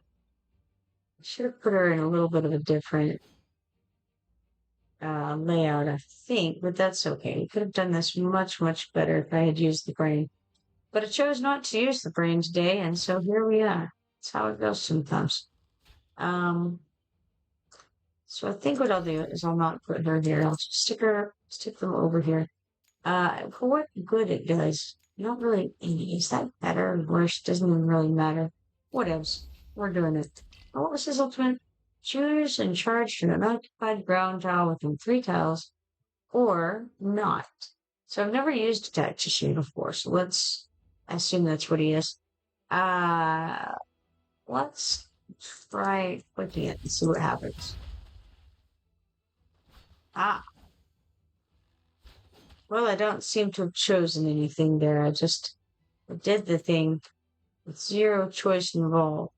Speaker 1: I should have put her in a little bit of a different layout, I think, but that's okay. We could have done this much better if I had used the brain. But I chose not to use the brain today, and so here we are. That's how it goes sometimes. So I think what I'll do is I'll not put her here. I'll just stick them over here. For what good it does, not really. Is that better or worse? Doesn't even really matter. Whatevs. We're doing it. What was his ultimate? Choose and charge to an occupied ground tile within 3 tiles, or not. So I've never used attack to shoot before, so let's assume that's what he is. Let's try clicking it and see what happens. Well, I don't seem to have chosen anything there. I just did the thing with 0 choice involved.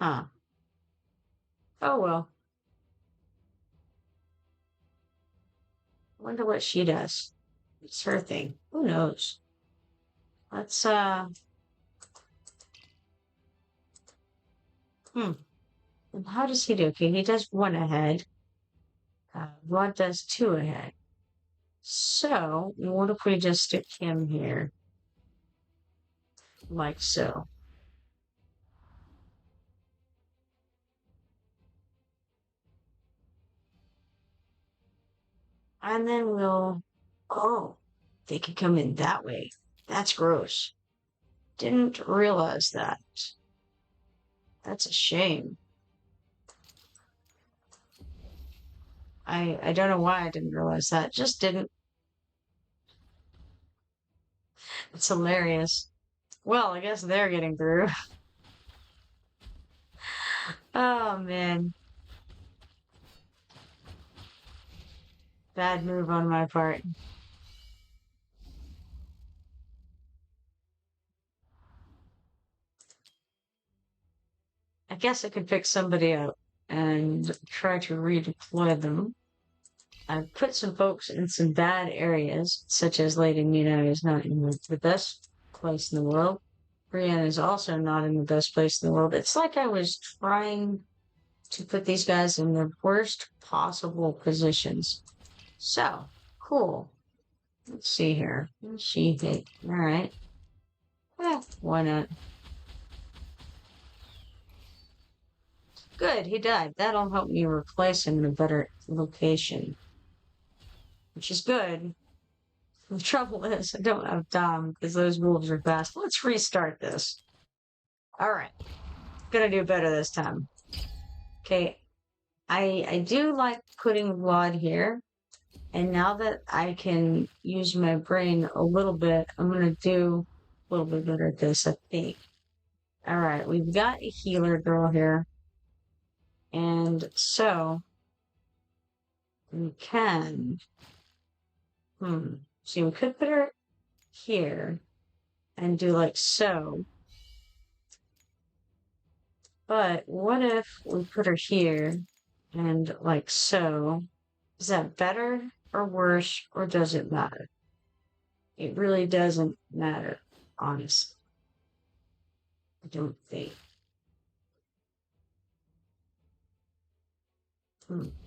Speaker 1: Huh. Oh well. Wonder what she does. It's her thing. Who knows? Let's, And how does he do? Okay, he does 1 ahead. Rod does 2 ahead. So, what if we just stick him here? Like so. And then we'll... Oh, they could come in that way. That's gross. Didn't realize that. That's a shame. I don't know why I didn't realize that. Just didn't. It's hilarious. Well, I guess they're getting through. Oh, man. Bad move on my part. I guess I could pick somebody up and try to redeploy them. I've put some folks in some bad areas, such as Lady Nina is not in the best place in the world. Brienne is also not in the best place in the world. It's like I was trying to put these guys in the worst possible positions. So, cool. Let's see here. She hit. All right. Why not? Good, he died. That'll help me replace him in a better location. Which is good. The trouble is, I don't have time because those wolves are fast. Let's restart this. Alright. Gonna do better this time. Okay. I do like putting blood here. And now that I can use my brain a little bit, I'm gonna do a little bit better at this, I think. Alright, we've got a healer girl here. And so we can see, we could put her here and do like so. But what if we put her here and like so? Is that better or worse, or does it matter? It really doesn't matter, honestly. I don't think.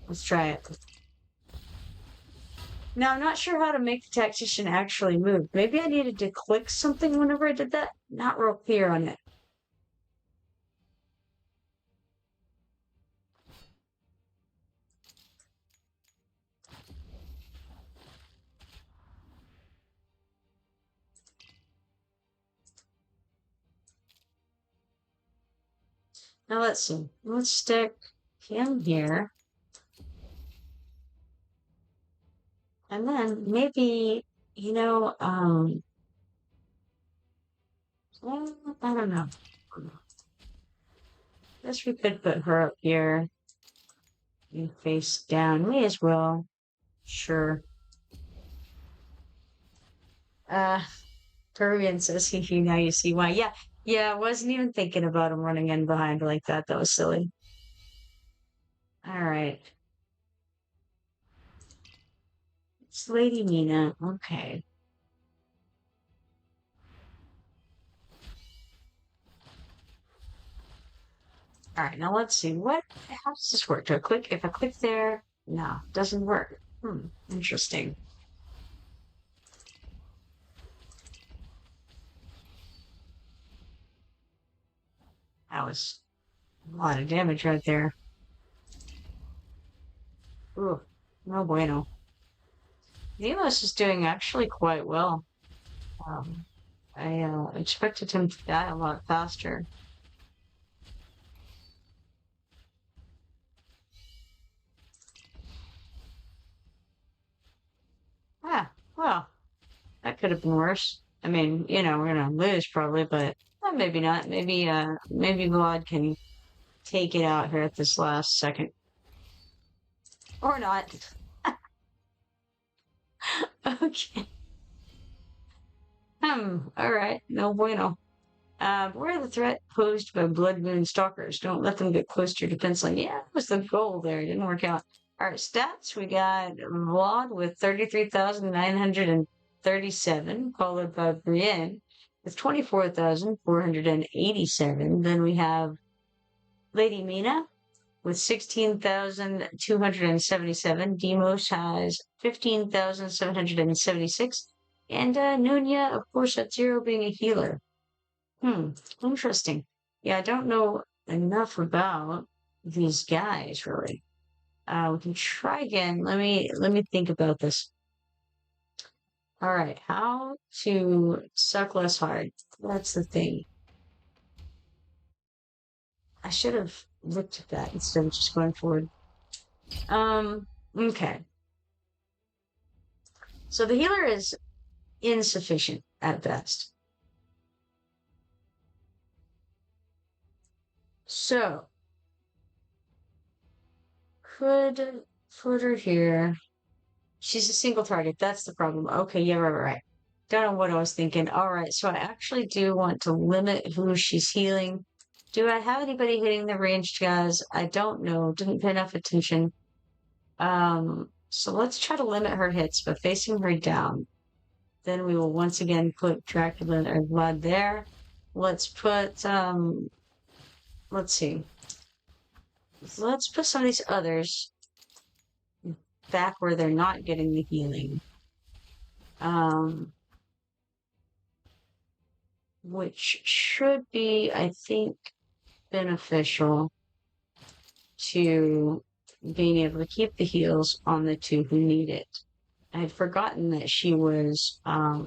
Speaker 1: Let's try it. Now, I'm not sure how to make the tactician actually move. Maybe I needed to click something whenever I did that. Not real clear on it. Now, let's see. Let's stick him here. And then maybe, well, I don't know. Guess we could put her up here and face down. May as well. Sure. Peruvian says, he, now you see why. Yeah, I wasn't even thinking about him running in behind like that. That was silly. Alright. It's Lady Mina. Okay. Alright, now let's see. How does this work? Do I click? If I click there, no, doesn't work. Interesting. That was a lot of damage right there. Ooh, no bueno. Silus is doing actually quite well. I expected him to die a lot faster. Well, that could have been worse. I mean, we're gonna lose probably, but maybe not. Maybe Vlad can take it out here at this last second. Or not. Okay. Alright, no bueno. Beware the threat posed by Blood Moon Stalkers. Don't let them get close to your defense line. Yeah, that was the goal there. It didn't work out. Alright, stats. We got Vlad with 33,937, followed by Brienne with 24,487. Then we have Lady Mina with 16,277. Demos has 15,776. And Nunya, of course, at 0 being a healer. Interesting. Yeah, I don't know enough about these guys, really. We can try again. Let me think about this. All right, how to suck less hard. That's the thing. I should have looked at that instead of just going forward. Okay. So the healer is insufficient at best. So, could put her here. She's a single target. That's the problem. Okay, yeah, right. Don't know what I was thinking. All right, so I actually do want to limit who she's healing. Do I have anybody hitting the ranged guys? I don't know. Didn't pay enough attention. So let's try to limit her hits by facing her down. Then we will once again put Dracula and Vlad there. Let's put, let's see. Let's put some of these others back where they're not getting the healing. which should be, I think, beneficial to being able to keep the heals on the two who need it. I had forgotten that she was a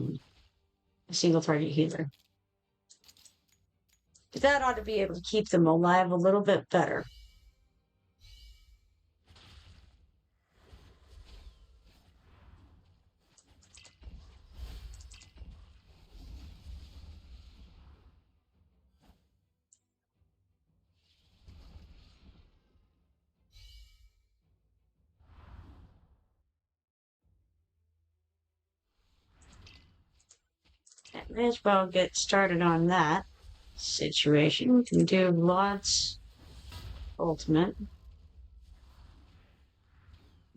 Speaker 1: single target healer. But that ought to be able to keep them alive a little bit better. May as well get started on that situation. We can do Vlad's ultimate.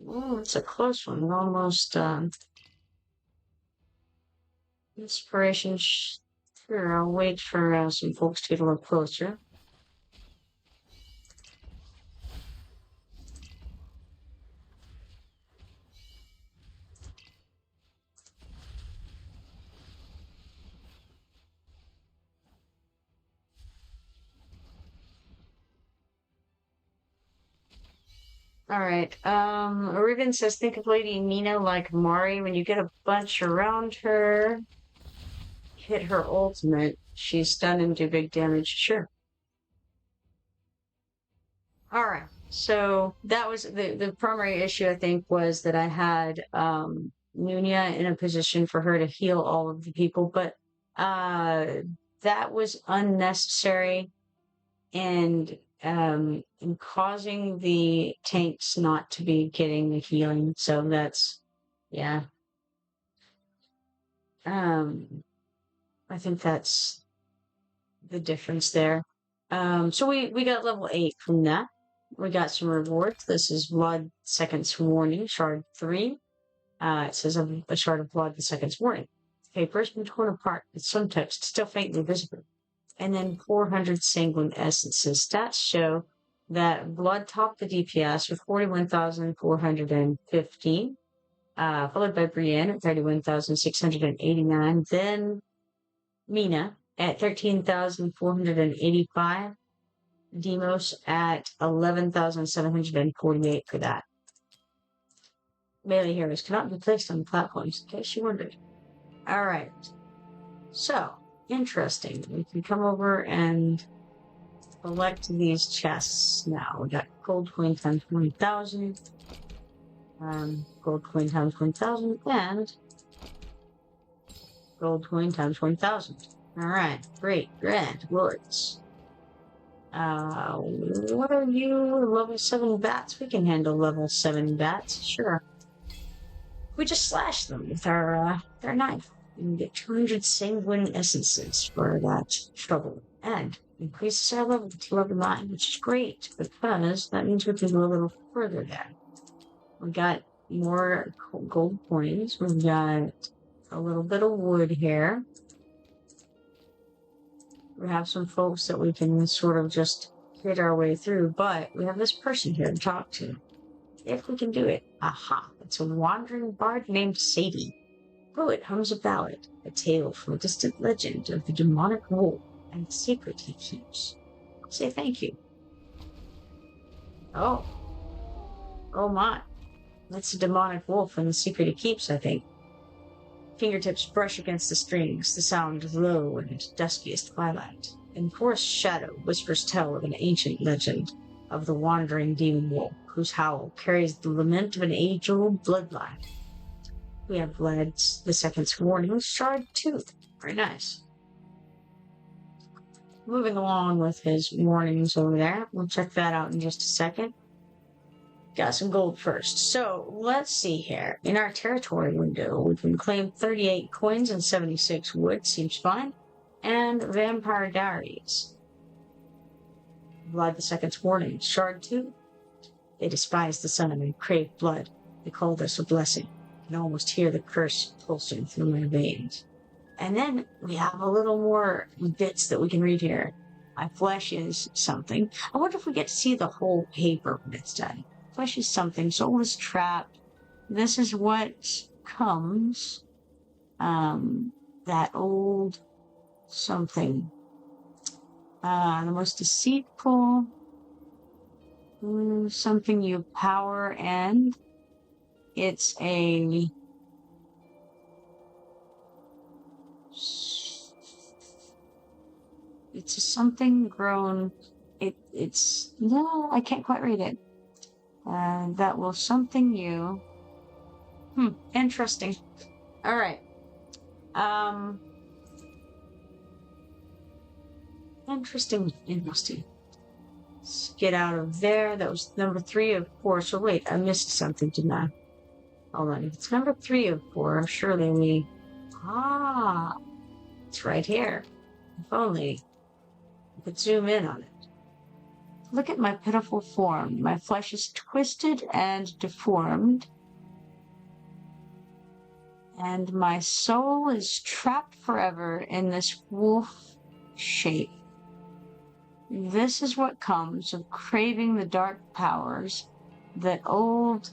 Speaker 1: Oh, it's a close one. Almost inspiration. Sure, I'll wait for some folks to get a little closer. All right. Riven says, think of Lady Mina like Mari. When you get a bunch around her, hit her ultimate, she's stunned and do big damage. Sure. All right. So that was the primary issue, I think, was that I had Nunya in a position for her to heal all of the people, but that was unnecessary and causing the tanks not to be getting the healing. So that's, yeah. I think that's the difference there. So we got level 8 from that. We got some rewards. This is Blood Seconds Warning, Shard 3. It says a shard of blood, the Seconds Warning. Paper has been torn apart, with some text still faintly visible. And then 400 sanguine essences. Stats show that blood topped the DPS with 41,415, followed by Brienne at 31,689, then Mina at 13,485, Demos at 11,748 for that. Melee heroes cannot be placed on platforms, in case you wondered. Alright. So, interesting. We can come over and collect these chests now. We got gold coin times 1,000, gold coin times 1,000, and gold coin times 1,000. Alright, great, grand lords. What are you? Level 7 bats? We can handle level 7 bats, sure. We just slash them with our knife. We can get 200 sanguine essences for that trouble. And increases our level to level 9, which is great, because that means we can go a little further there. We got more gold coins. We've got a little bit of wood here. We have some folks that we can sort of just hit our way through, but we have this person here to talk to. If we can do it. Aha. It's a wandering bard named Sadie. Poet hums a ballad, a tale from a distant legend of the demonic wolf and the secret he keeps. Say thank you. Oh. Oh my. That's a demonic wolf and the secret he keeps, I think. Fingertips brush against the strings, the sound is low in its duskiest twilight. In forest shadow, whispers tell of an ancient legend of the wandering demon wolf, whose howl carries the lament of an age-old bloodline. We have Vlad's the Second's Warning, Shard 2. Very nice. Moving along with his warnings over there. We'll check that out in just a second. Got some gold first. So, let's see here. In our territory window, we can claim 38 coins and 76 wood. Seems fine. And Vampire Diaries. Vlad the Second's Warning. Shard 2. They despise the sun and crave blood. They call this a blessing. I can almost hear the curse pulsing through my veins. And then we have a little more bits that we can read here. My flesh is something. I wonder if we get to see the whole paper when it's done. Flesh is something. Soul is trapped. This is what comes. That old something. The most deceitful, something you power, and it's a something grown. It's no, I can't quite read it. That will something you. Interesting. All right. Interesting. Let's get out of there. That was number 3 of 4. So wait, I missed something, didn't I? Hold on. If it's number 3 of 4, surely we. It's right here. If only I could zoom in on it. Look at my pitiful form. My flesh is twisted and deformed, and my soul is trapped forever in this wolf shape. This is what comes of craving the dark powers that old...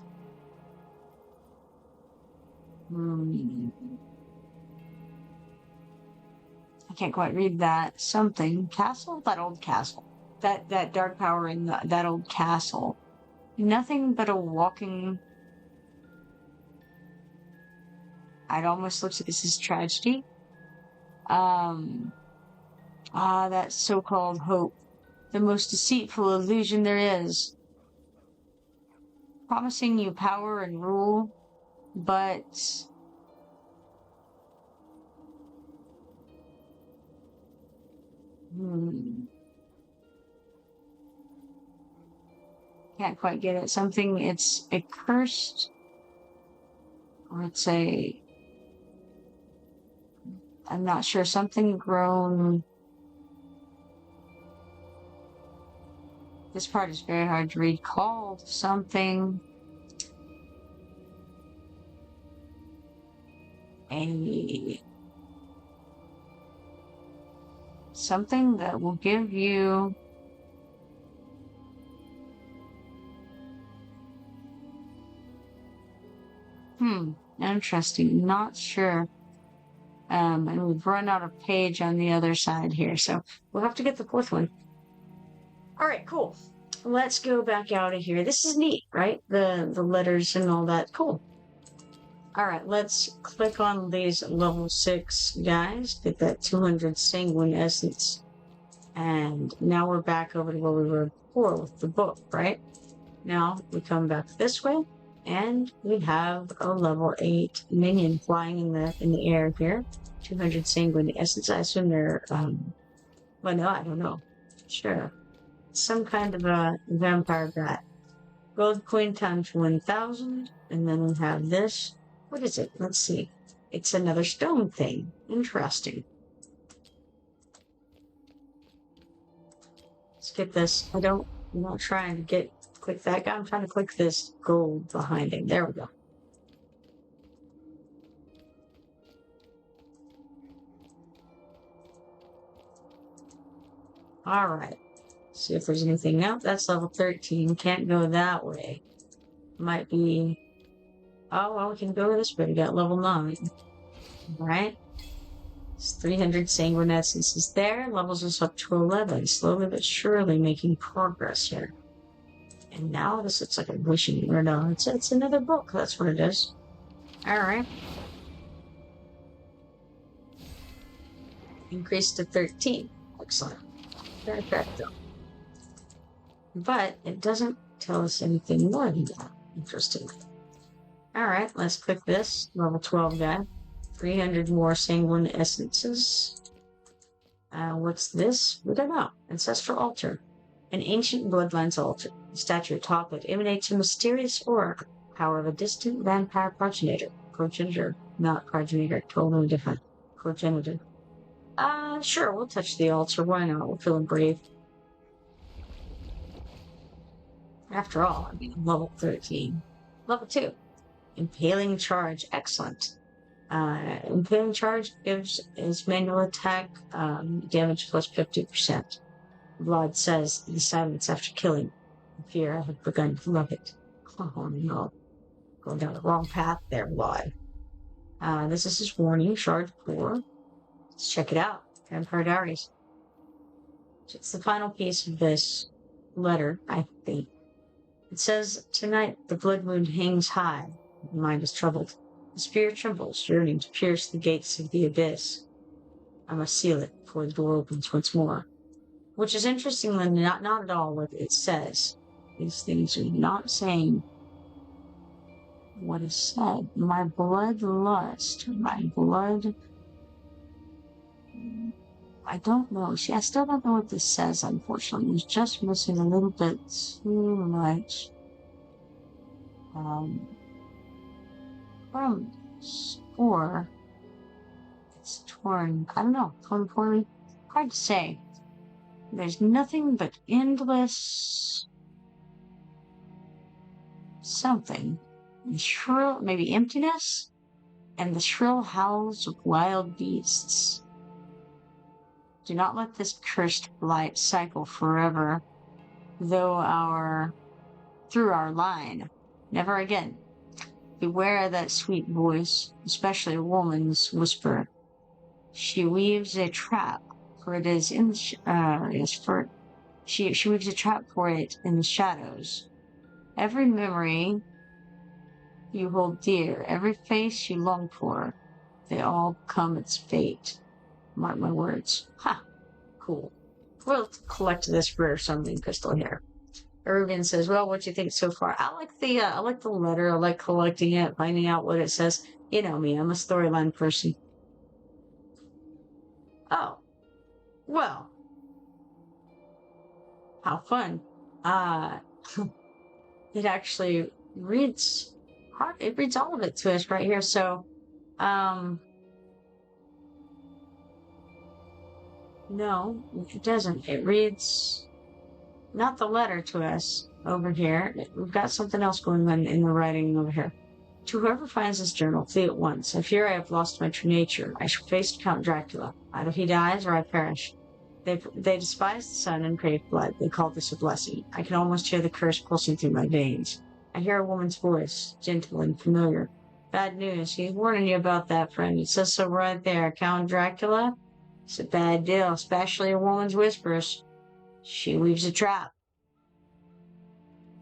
Speaker 1: I can't quite read that. Something. Castle? That old castle. That dark power in that old castle. Nothing but a walking... It almost looks like this is tragedy. That so-called hope. The most deceitful illusion there is. Promising you power and rule, but... Can't quite get it. Something, it's a cursed... Or it's a... I'm not sure. Something grown... This part is very hard to read. Called something... Something that will give you... Interesting. Not sure. And we've run out of page on the other side here, so we'll have to get the 4th one. Alright, cool. Let's go back out of here. This is neat, right? The letters and all that. Cool. Alright, let's click on these level 6 guys. Get that 200 sanguine essence. And now we're back over to where we were before with the book, right? Now we come back this way. And we have a level 8 minion flying in the air here. 200 sanguine essence. I assume they're, well, no, I don't know. Sure. Some kind of a vampire guy. Gold coin times 1,000. And then we have this. What is it? Let's see. It's another stone thing. Interesting. Let's get this. I'm not trying to click that guy. I'm trying to click this gold behind him. There we go. Alright. See if there's anything. Nope, that's level 13. Can't go that way. Might be... Oh, well, we can go this way. We got level 9. Alright. It's 300 sanguine essences there. Levels us up to 11. Slowly but surely making progress here. And now this looks like a wishing, or no, it's another book. That's what it is. Alright. Increased to 13. Excellent. Perfecto. But it doesn't tell us anything more than that, interestingly. Alright, let's click this. Level 12 guy. 300 more sanguine essences. What's this? We don't know. Ancestral altar. An ancient bloodline's altar. The statue atop it emanates a mysterious aura. Power of a distant vampire progenitor. Progenitor, not progenitor. Totally different. Progenitor. Sure, we'll touch the altar. Why not? We're feeling brave. After all, I'm level 13. Level 2. Impaling charge. Excellent. Impaling charge gives his manual attack damage plus 50%. Vlad says the silence after killing. Fear I have begun to love it. Oh no. Going down the wrong path there, Vlad. This is his warning, shard 4. Let's check it out. Vampire Diaries. It's the final piece of this letter, I think. It says, tonight the blood moon hangs high. The mind is troubled. The spirit trembles, yearning to pierce the gates of the abyss. I must seal it before the door opens once more. Which is interestingly not at all what it says. These things are not saying what is said. My blood lust, my blood. I don't know. See, I still don't know what this says, unfortunately. It's just missing a little bit too much. From score. It's torn. I don't know. Torn poorly. Hard to say. There's nothing but endless something. And shrill, maybe emptiness, and the shrill howls of wild beasts. Do not let this cursed blight cycle forever, through our line. Never again. Beware of that sweet voice, especially a woman's whisper. She weaves a trap, for it is in she weaves a trap for it in the shadows. Every memory you hold dear, every face you long for, they all become its fate. Mark my words. Ha! Cool. We'll collect this rare summoning pistol here. Irvin says, well, what do you think so far? I like the letter. I like collecting it, finding out what it says. You know me, I'm a storyline person. Oh. Well. How fun. It actually reads all of it to us right here. So, no, it doesn't. It reads not the letter to us over here. We've got something else going on in the writing over here. To whoever finds this journal, flee at once. I fear I have lost my true nature. I shall face Count Dracula. Either he dies or I perish. They despise the sun and crave blood. They call this a blessing. I can almost hear the curse pulsing through my veins. I hear a woman's voice, gentle and familiar. Bad news. He's warning you about that, friend. It says so right there. Count Dracula? It's a bad deal, especially a woman's whispers. She weaves a trap.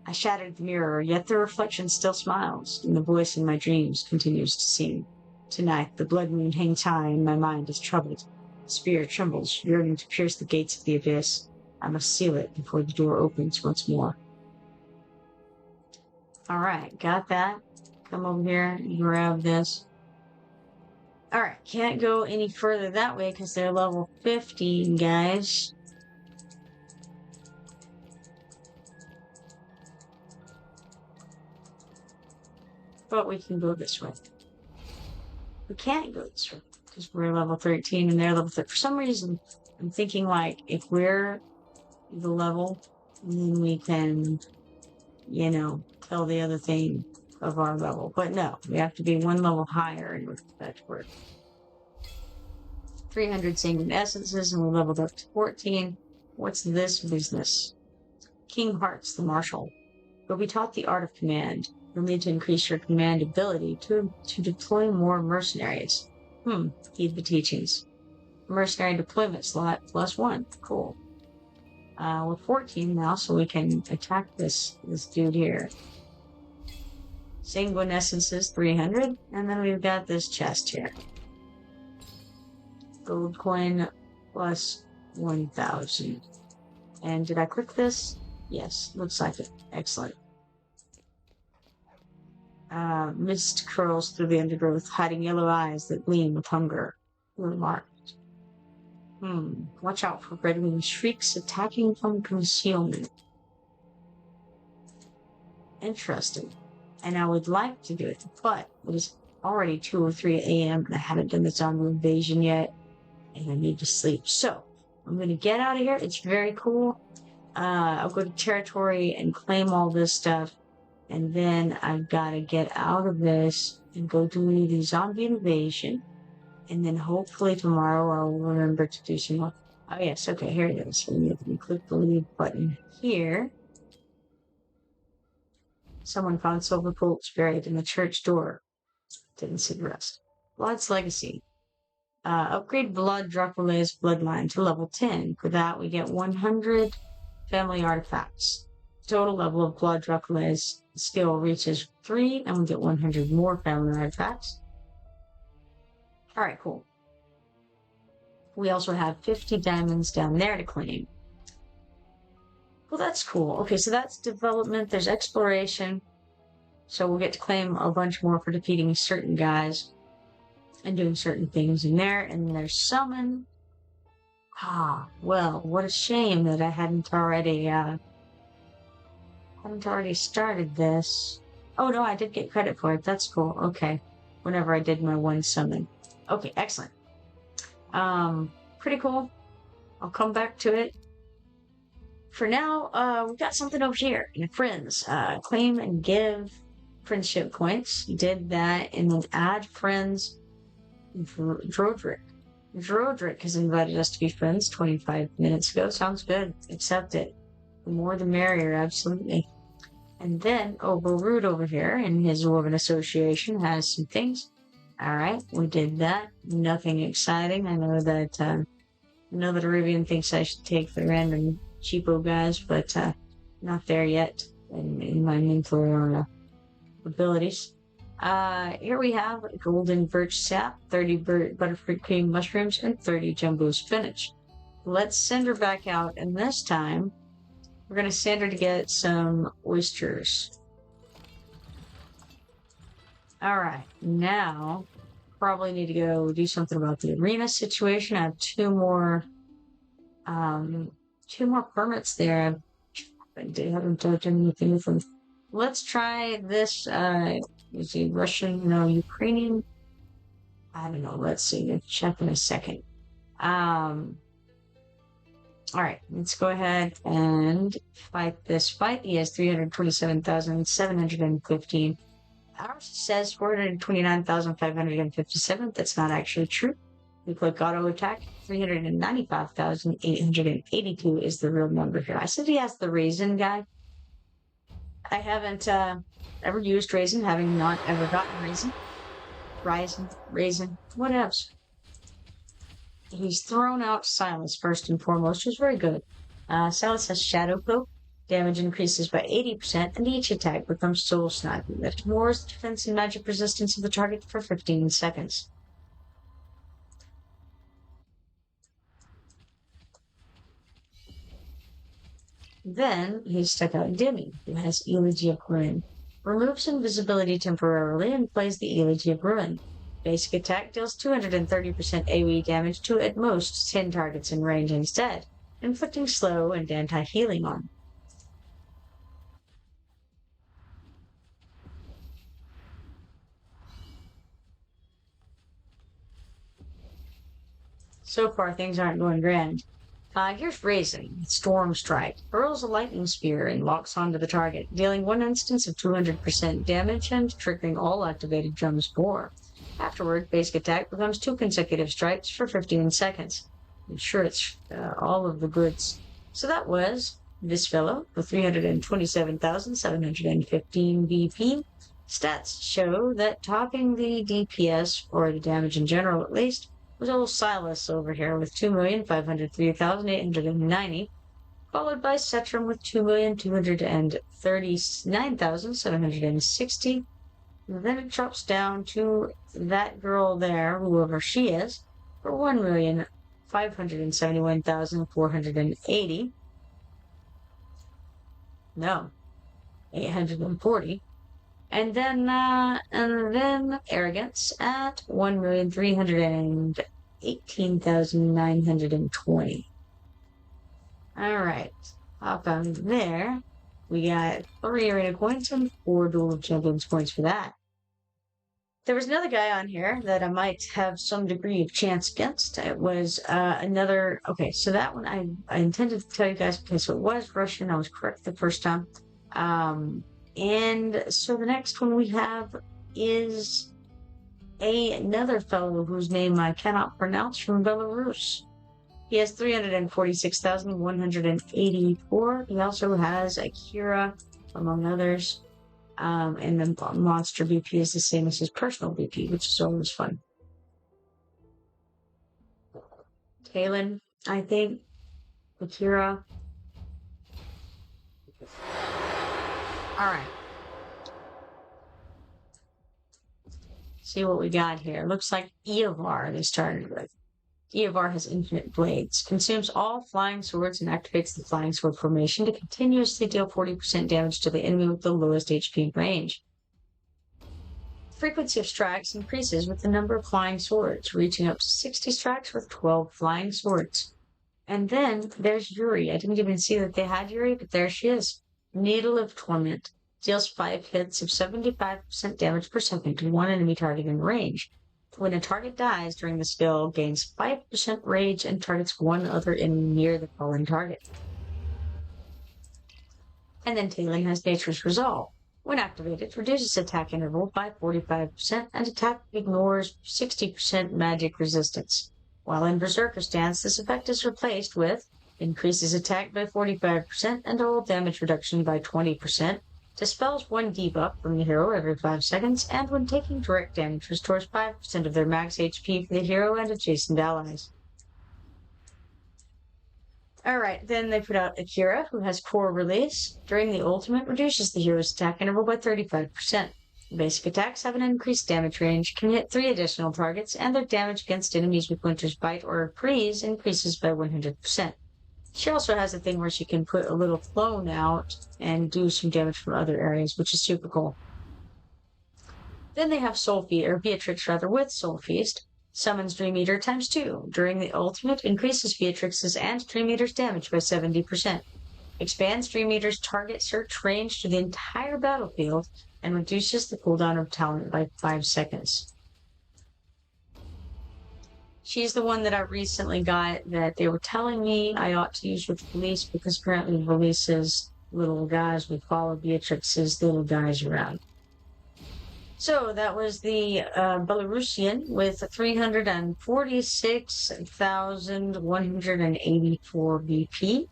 Speaker 1: I shattered the mirror, yet the reflection still smiles, and the voice in my dreams continues to sing. Tonight, the blood moon hangs high, and my mind is troubled. The spirit trembles, yearning to pierce the gates of the abyss. I must seal it before the door opens once more. Alright, got that. Come over here and grab this. Alright, can't go any further that way because they're level 15, guys. But we can go this way. We can't go this way because we're level 13 and they're level 13. For some reason, I'm thinking like if we're the level, then we can, you know, tell the other thing of our level. But no, we have to be one level higher in order for that to work. 300 sanguine essences and we leveled up to 14. What's this business? King Hearts, the Marshal. You'll be taught the art of command. You'll need to increase your command ability to deploy more mercenaries. Heed the teachings. Mercenary deployment slot +1. Cool. We're 14 now, so we can attack this dude here. Sanguine essences 300, and then we've got this chest here. Gold coin plus 1,000. And did I click this? Yes, looks like it. Excellent. Mist curls through the undergrowth, hiding yellow eyes that gleam with hunger. Remarked. Watch out for red-winged shrieks attacking from concealment. Interesting. And I would like to do it, but it is already 2 or 3 a.m. and I haven't done the zombie invasion yet, and I need to sleep. So, I'm going to get out of here. It's very cool. I'll go to territory and claim all this stuff. And then I've got to get out of this and go do the zombie invasion. And then hopefully tomorrow I'll remember to do some more. Oh yes, okay, here it is. We click the leave button here. Someone found silver bolts buried in the church door. Didn't see the rest. Blood's legacy. Upgrade Blood Dracula's bloodline to level 10. For that, we get 100 family artifacts. Total level of Blood Dracula's skill reaches 3, and we get 100 more family artifacts. Alright, cool. We also have 50 diamonds down there to claim. Well, that's cool. Okay, so that's development. There's exploration. So we'll get to claim a bunch more for defeating certain guys and doing certain things in there. And then there's summon. Ah, well, what a shame that I hadn't already started this. Oh no, I did get credit for it. That's cool. Okay. Whenever I did my one summon. Okay, excellent. Pretty cool. I'll come back to it. For now, we've got something over here. Friends. Claim and give friendship points. Did that, and then add friends. Drodrick. Drodrick has invited us to be friends 25 minutes ago. Sounds good. Accept it. The more the merrier, absolutely. And then, Barud over here in his Dwarven Association has some things. Alright, we did that. Nothing exciting. I know that Arabian thinks I should take the random cheapo guys, but not there yet in my mental abilities. Here we have golden birch sap, 30 butterfruit cream mushrooms, and 30 jumbo spinach. Let's send her back out, and this time we're going to send her to get some oysters. Alright, now probably need to go do something about the arena situation. I have two more permits there. I haven't done anything with them. Let's try this, is he Russian? No, Ukrainian? I don't know. Let's see. Let's check in a second. Alright, let's go ahead and fight this fight. He has 327,715. Ours says 429,557. That's not actually true. We click auto attack. 395,882 is the real number here. I said he has the raisin guy. I haven't ever used raisin, having not ever gotten raisin. Raisin, what else? He's thrown out Silus first and foremost, which is very good. Silus has Shadow Cloak. Damage increases by 80%, and each attack becomes soul sniping that ignores the defense and magic resistance of the target for 15 seconds. Then he's stuck out Dimmy, who has Elegy of Ruin. Removes invisibility temporarily and plays the Elegy of Ruin. Basic attack deals 230% AoE damage to at most 10 targets in range instead, inflicting slow and anti-healing on. So far, things aren't going grand. Here's Raisin, Storm Strike. Hurls a lightning spear and locks onto the target, dealing one instance of 200% damage and triggering all activated drums more. Afterward, basic attack becomes 2 consecutive strikes for 15 seconds. I'm sure it's all of the goods. So that was this fellow with 327,715 BP. Stats show that topping the DPS, or the damage in general at least, was old Silus over here with 2,503,890, followed by Cetrum with 2,239,760. Then it drops down to that girl there, whoever she is, for 1,571,480. No, 840. And then Arrogance at 1,318,920. Alright, hop on there. We got 3 arena points and 4 Duel of Champions points for that. There was another guy on here that I might have some degree of chance against. It was another... Okay, so that one I intended to tell you guys. Okay, so it was Russian. I was correct the first time. And so the next one we have is another fellow whose name I cannot pronounce, from Belarus. He has 346,184. He also has Akira, among others. And the monster BP is the same as his personal BP, which is always fun. Talon, I think. Akira. Alright. See what we got here. Looks like Eovar they started with. Eovar has infinite blades, consumes all flying swords, and activates the flying sword formation to continuously deal 40% damage to the enemy with the lowest HP range. The frequency of strikes increases with the number of flying swords, reaching up to 60 strikes with 12 flying swords. And then there's Yuri. I didn't even see that they had Yuri, but there she is. Needle of Torment. Deals 5 hits of 75% damage per second to one enemy target in range. When a target dies during the skill, gains 5% rage and targets one other enemy near the fallen target. And then Talon has Nature's Resolve. When activated, reduces attack interval by 45% and attack ignores 60% magic resistance. While in Berserker stance, this effect is replaced with increases attack by 45% and all damage reduction by 20%, dispels one debuff from the hero every 5 seconds, and when taking direct damage, restores 5% of their max HP for the hero and adjacent allies. Alright, then they put out Akira, who has Core Release. During the ultimate, reduces the hero's attack interval by 35%. Basic attacks have an increased damage range, can hit 3 additional targets, and their damage against enemies with Winter's Bite or Freeze increases by 100%. She also has a thing where she can put a little clone out and do some damage from other areas, which is super cool. Then they have Beatrix with Soul Feast. Summons Dream Eater times 2. During the ultimate, increases Beatrix's and Dream Eater's damage by 70%. Expands Dream Eater's target search range to the entire battlefield and reduces the cooldown of talent by 5 seconds. She's the one that I recently got that they were telling me I ought to use with Felice because apparently Felice's little guys would follow Beatrix's little guys around. So that was the Belarusian with 346,184 BP.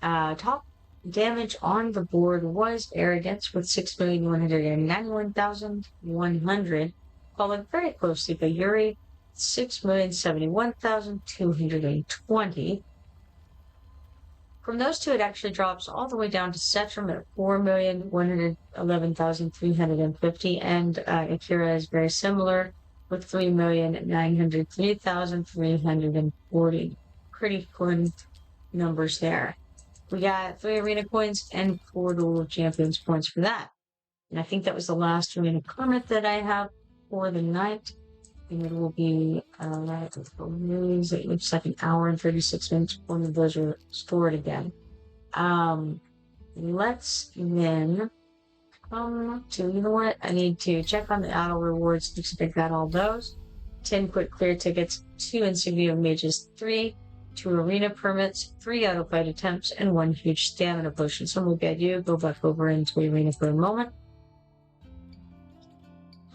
Speaker 1: Top damage on the board was Arrogance with 6,191,100, followed very closely by Yuri, 6,071,220. From those two, it actually drops all the way down to Setram at 4,111,350, and Akira is very similar with 3,903,340. Pretty fun numbers there. We got 3 arena coins and 4 Duel of Champions points for that. And I think that was the last arena permit that I have for the night. And it will be, it looks like an hour and 36 minutes before those are stored again. Let's then come to, you know what? I need to check on the auto rewards. Looks like I got all those. 10 quick clear tickets, 2 Insignia of Mages, 3 2 arena permits, 3 auto fight attempts, and 1 huge stamina potion. So maybe I do go back over into the arena for a moment.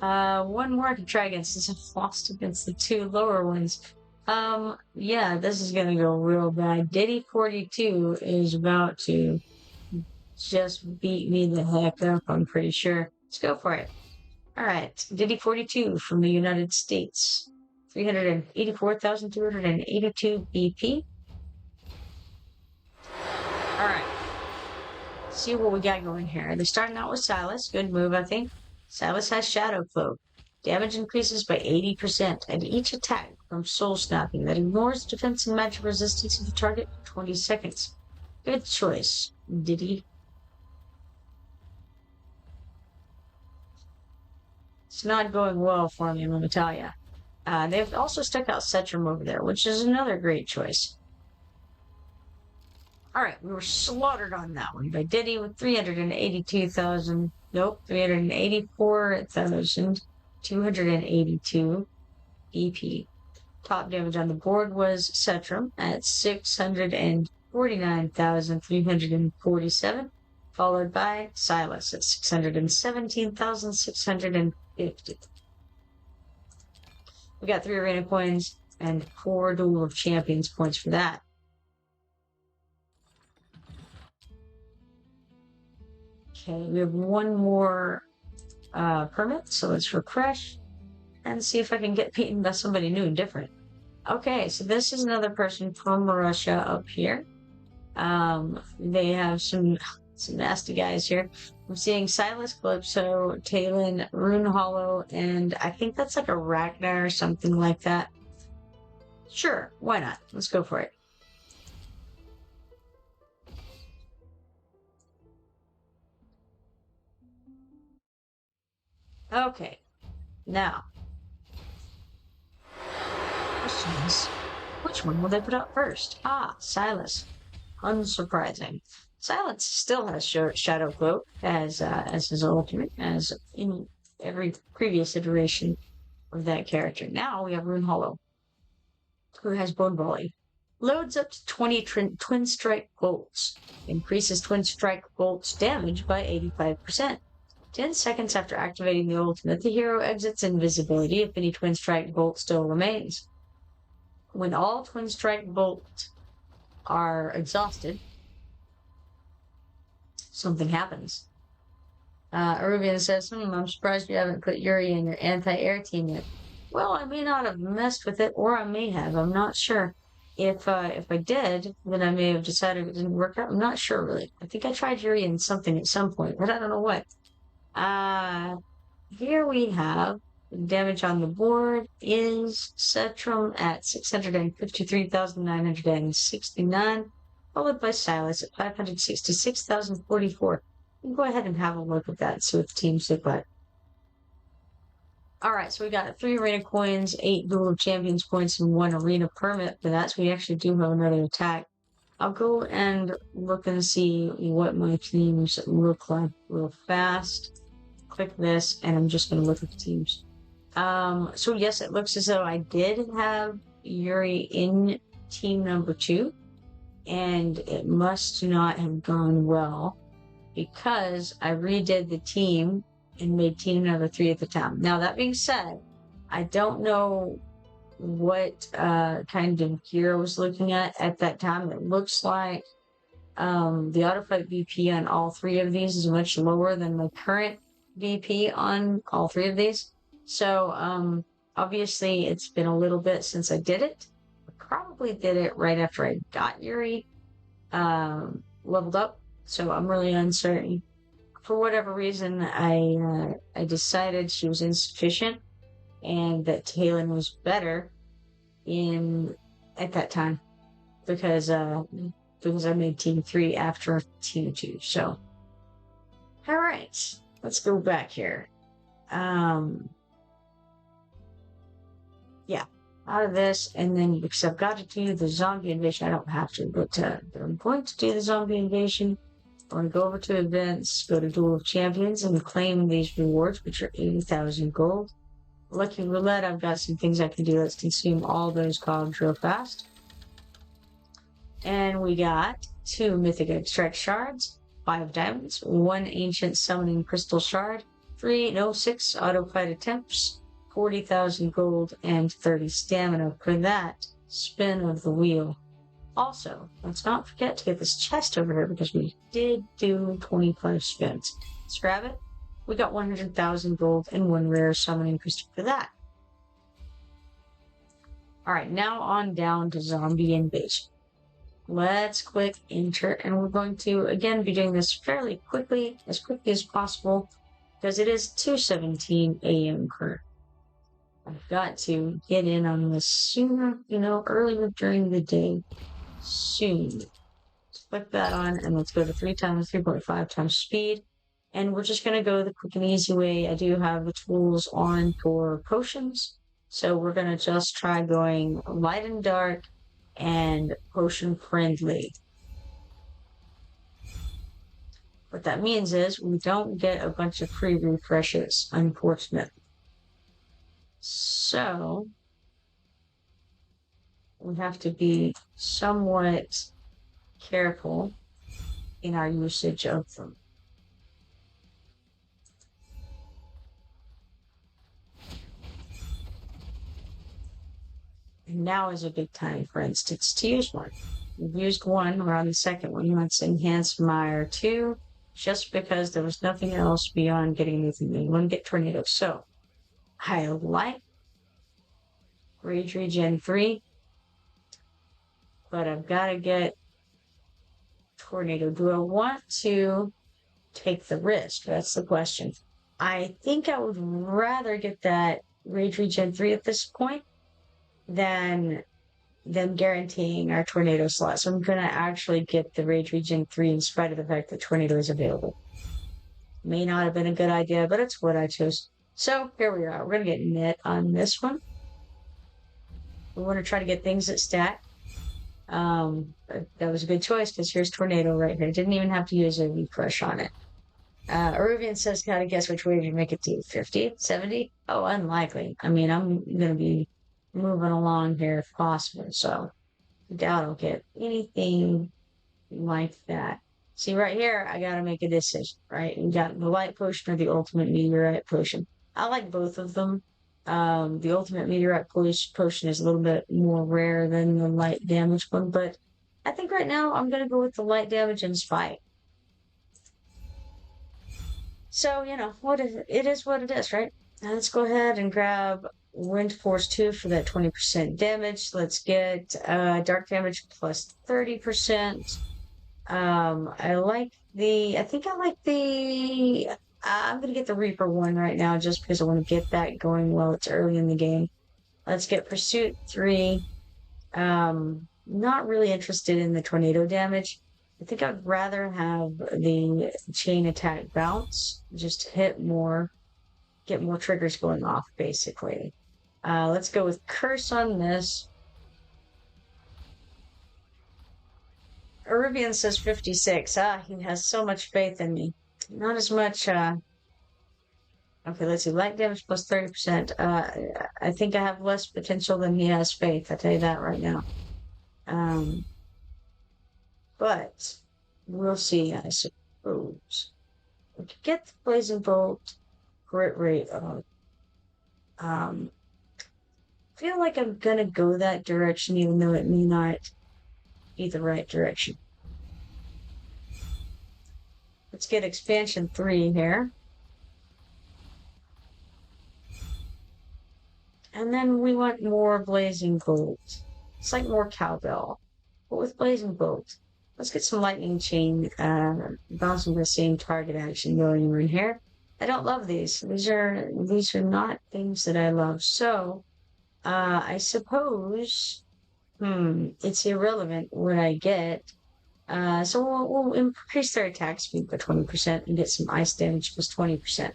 Speaker 1: 1 more I can try against since I've lost against the 2 lower ones. Yeah, this is gonna go real bad. Diddy 42 is about to just beat me the heck up, I'm pretty sure. Let's go for it. Alright, Diddy 42 from the United States. 384,282 BP. Alright. See what we got going here. They're starting out with Silus. Good move, I think. Silus has Shadow Cloak. Damage increases by 80%, and each attack from Soul Snapping that ignores defense and magic resistance of the target for 20 seconds. Good choice, Diddy. It's not going well for me, let me tell ya. They've also stuck out Setram over there, which is another great choice. Alright, we were slaughtered on that one by Diddy with 384,282 EP. Top damage on the board was Setram at 649,347, followed by Silus at 617,650. We got 3 arena coins and 4 Duel of Champions points for that. Okay, we have 1 more permit, so let's refresh and see if I can get beaten by somebody new and different. Okay, so this is another person from Russia up here. They have some nasty guys here. I'm seeing Silus, Calypso, Talon, Rune Hollow, and I think that's like a Ragnar or something like that. Sure, why not? Let's go for it. Okay, now, questions. Which one will they put up first? Ah, Silus. Unsurprising. Silence still has Shadow Cloak as his ultimate, as in every previous iteration of that character. Now we have Rune Hollow, who has Bone Volley. Loads up to 20 Twin Strike bolts. Increases Twin Strike bolts damage by 85%. 10 seconds after activating the ultimate, the hero exits invisibility if any Twin Strike bolt still remains. When all Twin Strike bolts are exhausted, something happens. Arubian says, I'm surprised you haven't put Yuri in your anti-air team yet. Well, I may not have messed with it, or I may have. I'm not sure. If I did, then I may have decided it didn't work out. I'm not sure, really. I think I tried Yuri in something at some point, but I don't know what. Here we have damage on the board is Cetrum at 653,969, followed by Silus at 566,044. You can go ahead and have a look at that and see what the teams look like. Alright, so we got 3 arena coins, 8 Duel of Champions points, and 1 arena permit for that, so we actually do have another attack. I'll go and look and see what my teams look like real fast. Click this, and I'm just going to look at the teams. So yes, it looks as though I did have Yuri in team number 2, and it must not have gone well because I redid the team and made team number 3 at the time. Now, that being said, I don't know what kind of gear I was looking at that time. It looks like the autofight VP on all 3 of these is much lower than my current VP on all 3 of these. So, obviously, it's been a little bit since I did it. I probably did it right after I got Yuri leveled up, so I'm really uncertain. For whatever reason, I decided she was insufficient and that Talon was better at that time because I made Team 3 after Team 2. So, all right, let's go back here. Yeah, out of this, and then because I've got to do the zombie invasion, I don't have to, but I'm going to do the zombie invasion. I'm going to go over to events, go to Duel of Champions, and claim these rewards, which are 80,000 gold. Lucky Roulette, I've got some things I can do. Let's consume all those cogs real fast. And we got 2 Mythic Extract Shards, 5 Diamonds, 1 Ancient Summoning Crystal Shard, 6 Autofight Attempts, 40,000 gold, and 30 stamina for that spin of the wheel. Also, let's not forget to get this chest over here because we did do 25 spins. Let's grab it. We got 100,000 gold and 1 rare summoning crystal for that. Alright, now on down to zombie invasion. Let's click enter, and we're going to again be doing this fairly quickly, as quickly as possible, because it is 2:17 a.m. current. I've got to get in on this sooner, earlier during the day. Soon. Let's click that on, and let's go to 3 times 3.5 times speed. And we're just going to go the quick and easy way. I do have the tools on for potions, so we're going to just try going light and dark and potion friendly. What that means is we don't get a bunch of free refreshes, unfortunately. So we have to be somewhat careful in our usage of them. And now is a good time, for instance, to use one. We've used one, we're on the second one. Let's enhance Mire 2, just because there was nothing else beyond getting anything. We want to get Tornado. So, Highlight, Rage Regen 3, but I've got to get tornado. Do I want to take the risk? That's the question. I think I would rather get that Rage Regen 3 at this point than them guaranteeing our tornado slot. So I'm going to actually get the Rage Regen 3 in spite of the fact that tornado is available. May not have been a good idea, but it's what I chose. So here we are. We're going to get net on this one. We want to try to get things that stack. That was a good choice because here's tornado right here. Didn't even have to use a refresh on it. Aruvian says, how to guess which way you make it to 50, 70? Oh, unlikely. I mean, I'm going to be moving along here if possible, so I doubt I'll get anything like that. See, right here, I got to make a decision, right? We got the light potion or the ultimate meteorite potion. I like both of them. The ultimate meteorite potion is a little bit more rare than the light damage one, but I think right now I'm going to go with the light damage and spike. So, you know, it is what it is, right? Now let's go ahead and grab Wind Force 2 for that 20% damage. Let's get dark damage plus 30%. I think I like I'm going to get the Reaper one right now just because I want to get that going while it's early in the game. Let's get Pursuit 3. Not really interested in the tornado damage. I think I'd rather have the chain attack bounce, just hit more, get more triggers going off, basically. Let's go with Curse on this. Arubian says 56. He has so much faith in me. Not as much, okay, let's see. Light damage plus 30%. I think I have less potential than he has faith. I tell you that right now. But we'll see, I suppose. We could get the Blazing Bolt crit rate up. Feel like I'm gonna go that direction, even though it may not be the right direction. Let's get expansion 3 here. And then we want more Blazing Bolt. It's like more cowbell, but with Blazing Bolt. Let's get some lightning chain, bouncing the same target action going in here. I don't love these. These are not things that I love. So, I suppose, it's irrelevant what I get. So we'll increase their attack speed by 20% and get some ice damage plus 20%.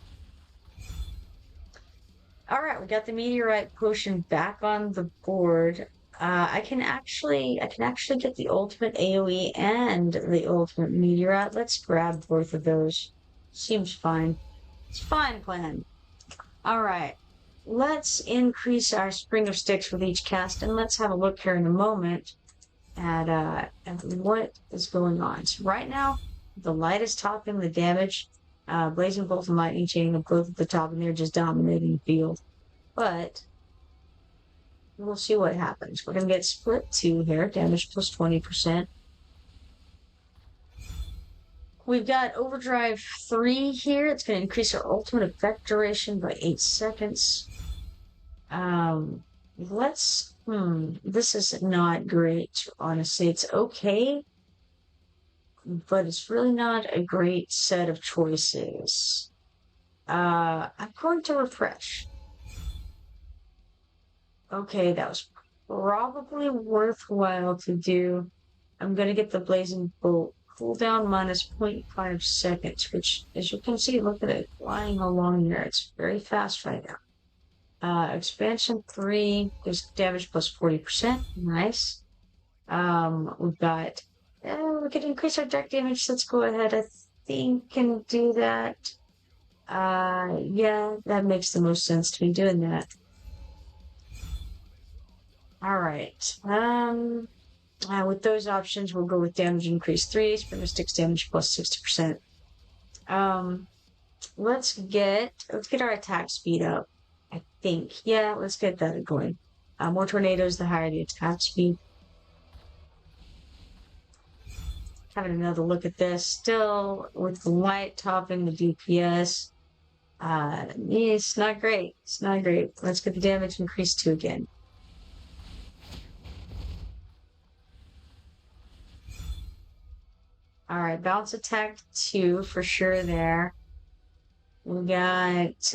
Speaker 1: All right, we got the meteorite potion back on the board. I can actually get the ultimate AoE and the ultimate meteorite. Let's grab both of those. Seems fine. It's a fine plan. All right, let's increase our Spring of Sticks with each cast, and let's have a look here in a moment at what is going on. So right now, the light is topping the damage. Blazing Bolt and Lightning Chain are both at the top, and they're just dominating the field. But we'll see what happens. We're going to get Split 2 here, damage plus 20%. We've got Overdrive 3 here. It's going to increase our ultimate effect duration by 8 seconds. This is not great, honestly. It's okay, but it's really not a great set of choices. I'm going to refresh. Okay, that was probably worthwhile to do. I'm going to get the Blazing Bolt cooldown minus 0.5 seconds, which, as you can see, look at it flying along there. It's very fast right now. Expansion 3 gives damage plus 40%. Nice. We've got, we can increase our deck damage. Let's go ahead. I think can do that. Yeah, that makes the most sense to be doing that. All right. With those options, we'll go with damage increase 3, Spring of Sticks damage plus 60%. Let's get our attack speed up. I think. Yeah, let's get that going. More tornadoes, the higher the attack speed. Having another look at this. Still, with the light topping the DPS. It's not great. It's not great. Let's get the damage increase 2 again. Alright, bounce attack 2 for sure there. We got,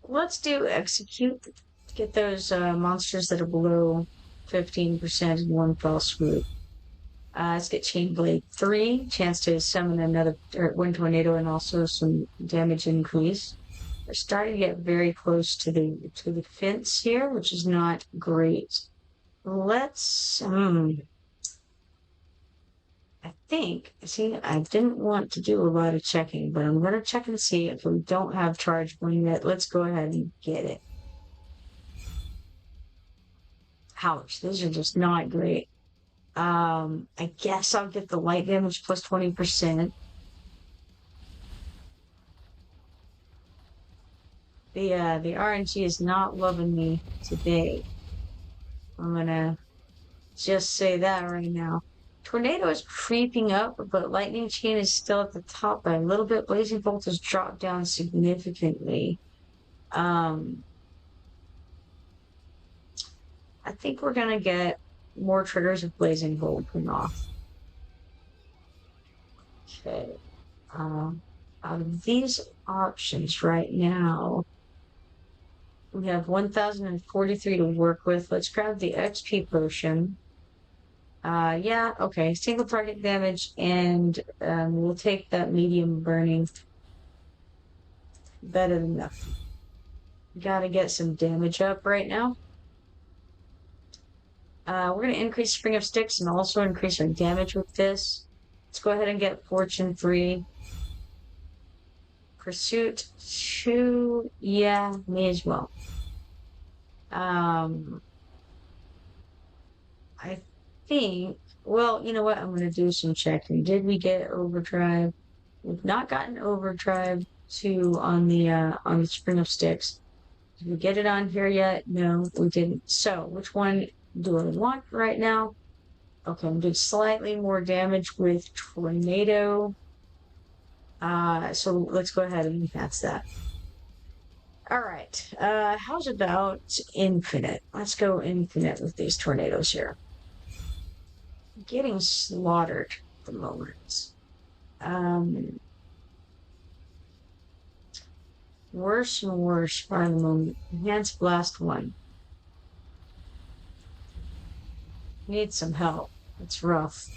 Speaker 1: let's do execute. Get those monsters that are below 15% in one fell swoop. Let's get Chain Blade 3, chance to summon another Wind Tornado and also some damage increase. We're starting to get very close to the fence here, which is not great. Let's I think, see, I didn't want to do a lot of checking, but I'm going to check and see if we don't have charge one yet. Let's go ahead and get it. Ouch, these are just not great. I guess I'll get the light damage plus 20%. The RNG is not loving me today. I'm gonna just say that right now. Tornado is creeping up, but Lightning Chain is still at the top by a little bit. Blazing Bolt has dropped down significantly. I think we're gonna get more triggers of Blazing Bolt come off. Okay. Out of these options right now, we have 1,043 to work with. Let's grab the XP potion. Yeah, okay. Single target damage, and we'll take that medium burning. Better than nothing. Gotta get some damage up right now. We're gonna increase Spring of Sticks and also increase our damage with this. Let's go ahead and get Fortune 3. Pursuit 2, yeah, may as well. I think, well, you know what? I'm going to do some checking. Did we get Overdrive? We've not gotten Overdrive 2 on the Spring of Sticks. Did we get it on here yet? No, we didn't. So, which one do I want right now? Okay, I'm doing slightly more damage with Tornado. So let's go ahead and enhance that. Alright, how's about Infinite? Let's go Infinite with these tornadoes here. Getting slaughtered at the moment. Worse and worse by the moment. Enhanced Blast 1. Need some help. It's rough.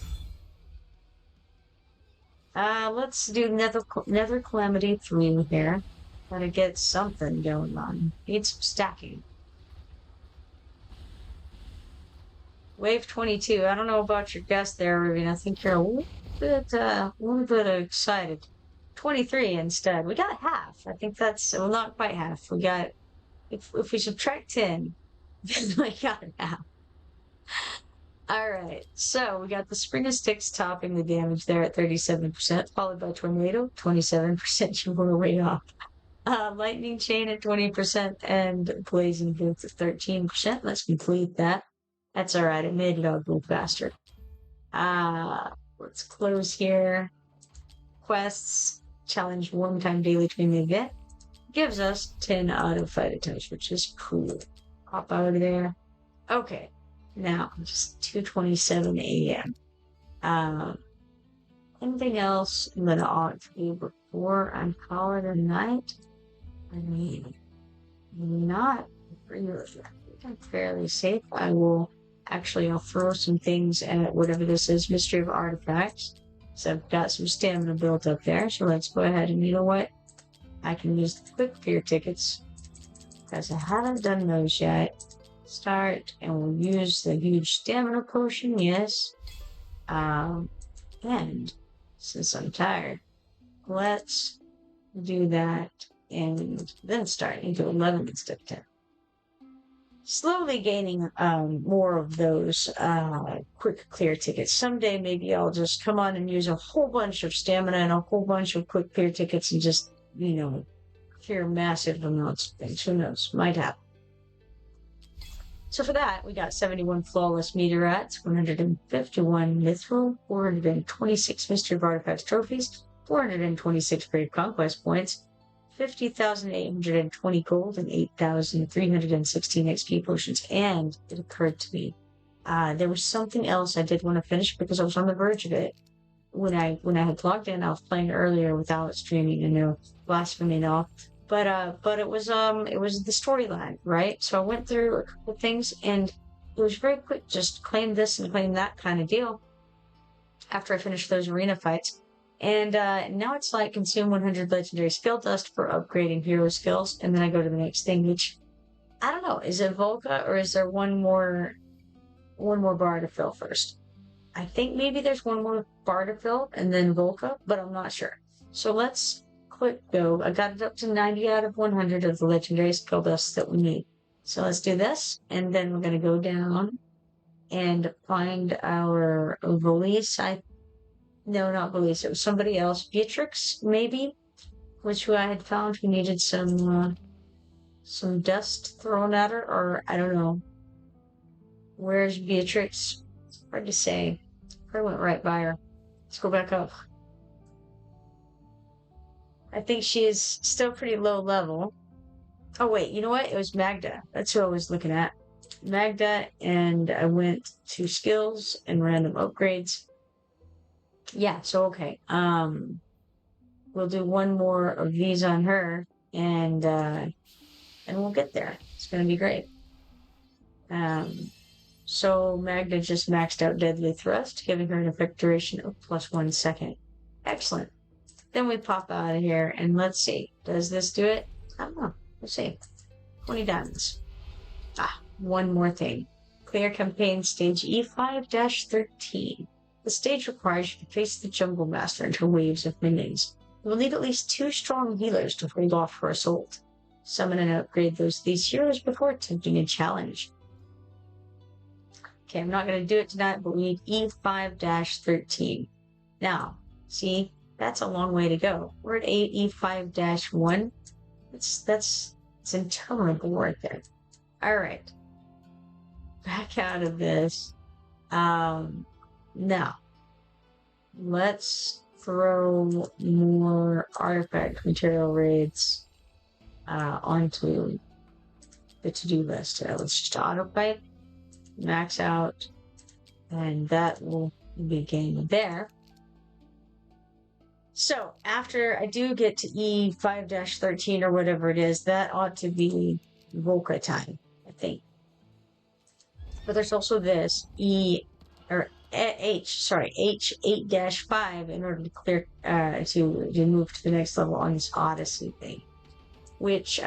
Speaker 1: Let's do Nether Calamity 3 here. Gotta get something going on. Need some stacking. Wave 22. I don't know about your guess there, Ruby. I think you're a little bit excited. 23 instead. We got half. I think that's, well, not quite half. We got, if we subtract 10, then we got half. Alright, so we got the Spring of Sticks topping the damage there at 37%, followed by Tornado, 27%, you were way off. Lightning Chain at 20%, and Blazing Bolt at 13%. Let's complete that. That's alright, it made it all go faster. Let's close here. Quests, challenge 1-time daily training event. Gives us 10 auto fight attempts, which is cool. Pop out of there. Okay. Now, just 2:27 a.m. Anything else I'm going to ought to do before I call it a night? I mean, not really. I'm fairly safe. I'll throw some things at whatever this is, Mystery of Artifacts. So I've got some stamina built up there. So let's go ahead and, you know what? I can use the quick fear tickets because I haven't done those yet. Start, and we'll use the huge stamina potion, yes. And since I'm tired, let's do that and then start into 11 instead of 10. Slowly gaining more of those quick clear tickets. Someday maybe I'll just come on and use a whole bunch of stamina and a whole bunch of quick clear tickets and just, you know, clear massive amounts of things. Who knows? Might happen. So for that, we got 71 Flawless Meteorites, 151 Mithril, 426 Mystery of Artifacts trophies, 426 Brave Conquest points, 50,820 gold, and 8,316 XP potions. And it occurred to me, there was something else I did want to finish because I was on the verge of it. when I had logged in, I was playing earlier without streaming and no blasphemy and all. But it was the storyline, right? So I went through a couple things and it was very quick, just claim this and claim that kind of deal after I finished those arena fights. And now it's like consume 100 legendary skill dust for upgrading hero skills, and then I go to the next thing, which I don't know, is it Volca or is there one more bar to fill first? I think maybe there's one more bar to fill and then Volca, but I'm not sure. So let's click go. I got it up to 90 out of 100 of the legendary skill dust that we need. So let's do this, and then we're going to go down and find our Valise. No, not Valise. It was somebody else. Beatrix, maybe, was who I had found who needed some dust thrown at her, or I don't know. Where's Beatrix? Hard to say. I went right by her. Let's go back up. I think she is still pretty low level. Oh wait, you know what? It was Magda. That's who I was looking at. Magda, and I went to skills and random upgrades. Yeah, so okay. We'll do one more of these on her, and we'll get there. It's gonna be great. So Magda just maxed out Deadly Thrust, giving her an effect duration of +1 second. Excellent. Then we pop out of here, and let's see. Does this do it? I don't know. Let's see. 20 diamonds. One more thing. Clear campaign stage E5-13. The stage requires you to face the Jungle Master and her waves of minions. You will need at least 2 strong healers to hold off her assault. Summon and upgrade these heroes before attempting a challenge. Okay, I'm not going to do it tonight, but we need E5-13. Now, see, that's a long way to go. We're at E5-1. It's interminable right there. All right. Back out of this. Now, let's throw more artifact material raids onto the to-do list. Let's just autopipe, max out, and that will begin there. So, after I do get to E5-13 or whatever it is, that ought to be Volca time, I think. But there's also this H8-5 in order to clear to move to the next level on this Odyssey thing, which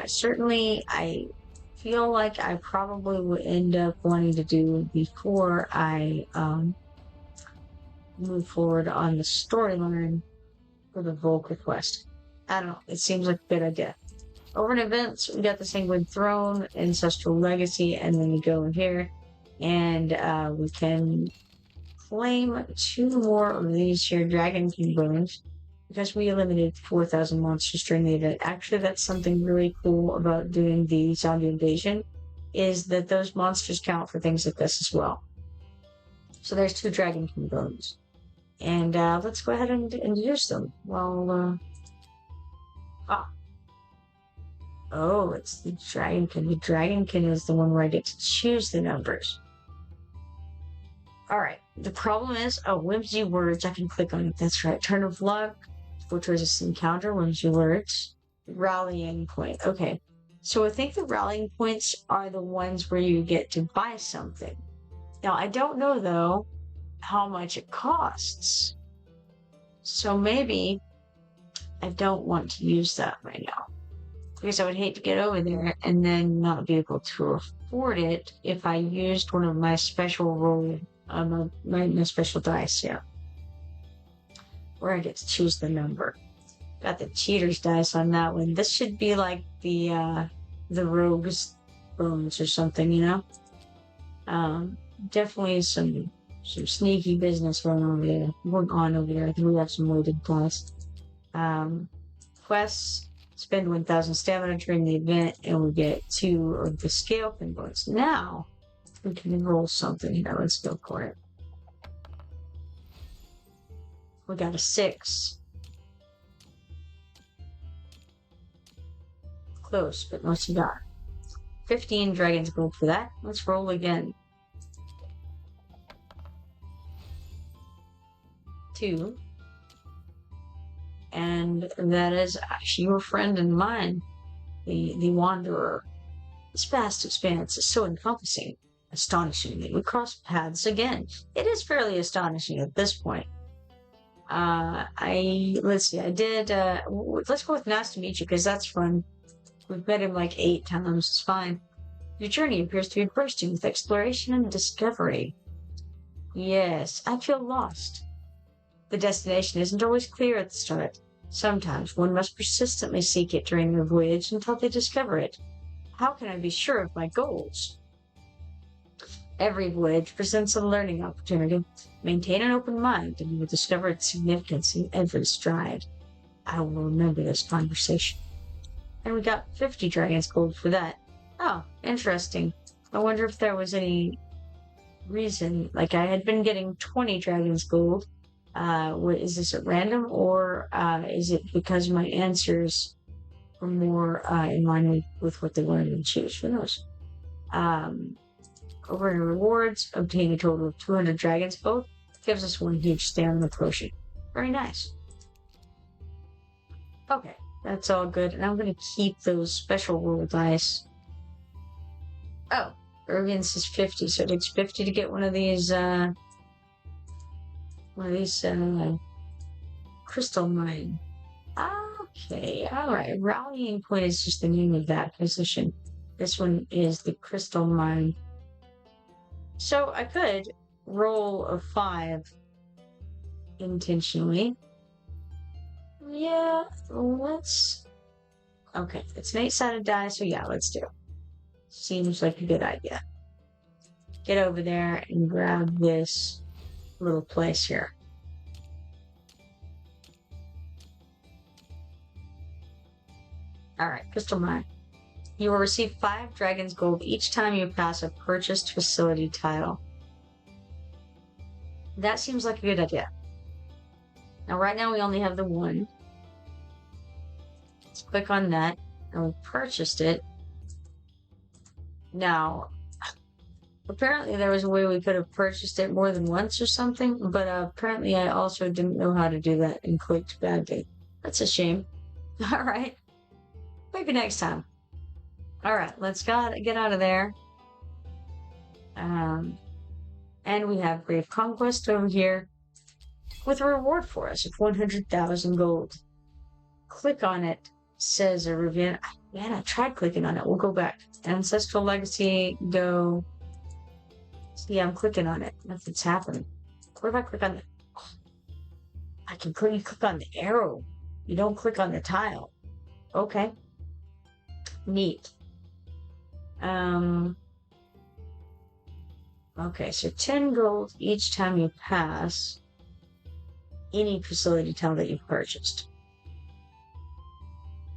Speaker 1: certainly I feel like I probably would end up wanting to do before I move forward on the storyline for the Volca quest. I don't know. It seems like a good idea. Over in events, we got the Sanguine Throne, Ancestral Legacy, and then we go in here, and we can claim 2 more of these here Dragon King bones, because we eliminated 4,000 monsters during the event. Actually, that's something really cool about doing the zombie invasion, is that those monsters count for things like this as well. So there's 2 Dragon King bones. And let's go ahead and use them. Well, oh, it's the Dragonkin. The Dragonkin is the one where I get to choose the numbers. Alright, the problem is, whimsy words, I can click on it. That's right. Turn of luck, fortress encounter, whimsy words, rallying point. Okay, so I think the rallying points are the ones where you get to buy something. Now, I don't know, though, how much it costs. So maybe I don't want to use that right now, because I would hate to get over there and then not be able to afford it if I used one of my special roll, my special dice, yeah, where I get to choose the number. Got the cheater's dice on that one. This should be like the rogue's bones or something, you know. Definitely some sneaky business going on over there. I think we have some weighted dice. Quests. Spend 1,000 stamina during the event, and we get 2 of the scale pinboards. Now, we can roll something here. Let's go for it. We got a 6. Close, but no cigar. 15 dragon's gold for that. Let's roll again. 2. And that is actually your friend and mine, the Wanderer. This vast expanse is so encompassing. Astonishingly, we cross paths again. It is fairly astonishing at this point. Let's see, let's go with nice to meet you, because that's fun. We've met him like 8 times, it's fine. Your journey appears to be bursting with exploration and discovery. Yes, I feel lost. The destination isn't always clear at the start. Sometimes one must persistently seek it during their voyage until they discover it. How can I be sure of my goals? Every voyage presents a learning opportunity. Maintain an open mind, and you will discover its significance in every stride. I will remember this conversation. And we got 50 Dragon's Gold for that. Oh, interesting. I wonder if there was any reason. Like, I had been getting 20 Dragon's Gold. Is this at random, or is it because my answers were more in line with what they wanted to choose? Who knows? Over in rewards, obtain a total of 200 Dragon's Gold. Gives us 1 huge stamina potion. Very nice. Okay, that's all good. And I'm going to keep those special roll dice. Oh, Irvian says 50, so it takes 50 to get one of these crystal mine. Okay, alright. Rallying point is just the name of that position. This one is the crystal mine. So I could roll a 5 intentionally. Yeah, let's... Okay, it's an 8-sided die, so yeah, let's do it. Seems like a good idea. Get over there and grab this little place here. Alright, crystal mine. You will receive 5 Dragon's Gold each time you pass a purchased facility tile. That seems like a good idea. Now, right now we only have the 1. Let's click on that, and we purchased it. Now, apparently there was a way we could have purchased it more than once or something, but apparently I also didn't know how to do that and clicked badly. That's a shame. Alright. Maybe next time. Alright, let's get out of there. And we have Grave Conquest over here with a reward for us of 100,000 gold. Click on it, says a review. Man, I tried clicking on it. We'll go back. Ancestral Legacy, go. See, I'm clicking on it. Nothing's happening. What if I click on it? Oh, I can click on the arrow. You don't click on the tile. Okay. Neat. Okay, so 10 gold each time you pass any facility tile that you've purchased.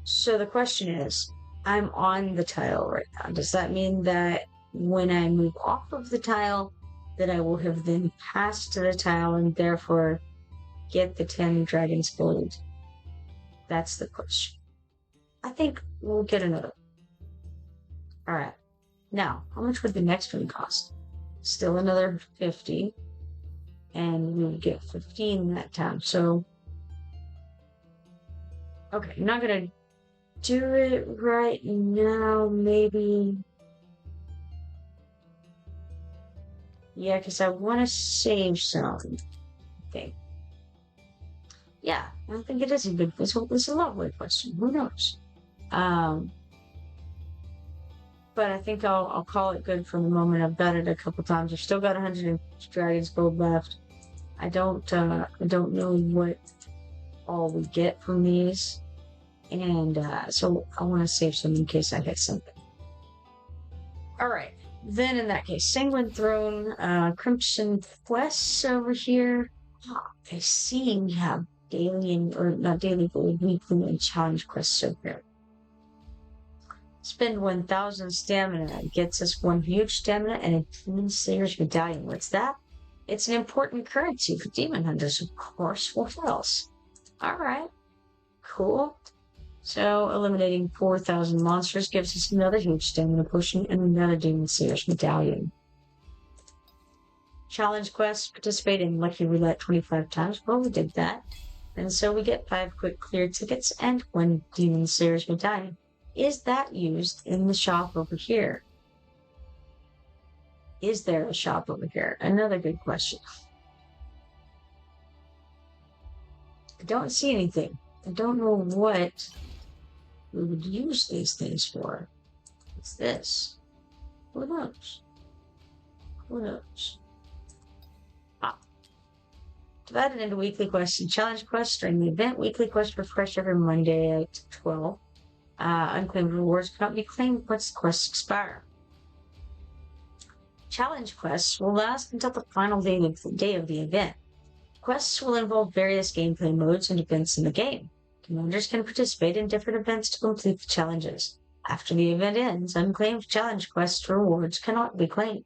Speaker 1: So the question is, I'm on the tile right now. Does that mean that when I move off of the tile, that I will have then passed to the tile and therefore get the 10 Dragon's Gold? That's the question. I think we'll get another. Alright. Now, how much would the next one cost? Still another 50. And we'll get 15 that time. So, okay, I'm not gonna do it right now, maybe. Yeah, because I want to save some. Okay. Yeah, I don't think it is a good question. It's a lovely question. Who knows? But I think I'll call it good for the moment. I've got it a couple times. I've still got 100 Dragon's Gold left. I don't know what all we get from these. And so I want to save some in case I hit something. Alright, then in that case, Sanguine Throne, Crimson Quests over here. Oh, I see we have daily not daily, but weekly and challenge quests over here. Spend 1,000 stamina. It gets us 1 huge stamina and a Demon Slayer's Medallion. What's that? It's an important currency for demon hunters, of course. What else? Alright. Cool. So, eliminating 4,000 monsters gives us another huge stamina potion and another Demon Slayer's Medallion. Challenge quests, participate in Lucky Roulette 25 times. Well, we did that. And so we get 5 quick clear tickets and 1 Demon Slayer's medallion. Is that used in the shop over here? Is there a shop over here? Another good question. I don't see anything. I don't know what we would use these things for. What's this? Who knows? Who knows? Divided into weekly quests and challenge quests during the event. Weekly quests refresh every Monday at 12. Unclaimed rewards cannot be claimed once the quests expire. Challenge quests will last until the final day of the event. Quests will involve various gameplay modes and events in the game. Commanders can participate in different events to complete the challenges. After the event ends, unclaimed challenge quests rewards cannot be claimed.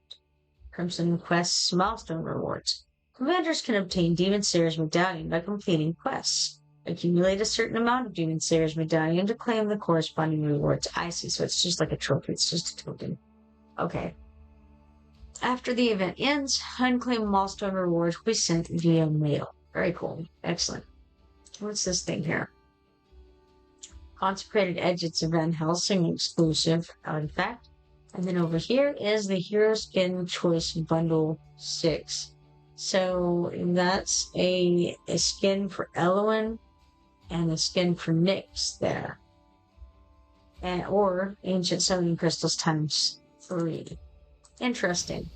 Speaker 1: Crimson Quest's milestone rewards. Commanders can obtain Demon Slayer's medallion by completing quests. Accumulate a certain amount of Demon Slayer's medallion to claim the corresponding rewards. I see, so it's just like a trophy. It's just a token. Okay. After the event ends, unclaimed milestone rewards will be sent via mail. Very cool. Excellent. What's this thing here? Consecrated Edges of Van Helsing exclusive artifact. And then over here is the Hero Skin Choice Bundle 6. So that's a skin for Elowen and a skin for Nyx there. Or Ancient Summoning Crystals times 3. Interesting.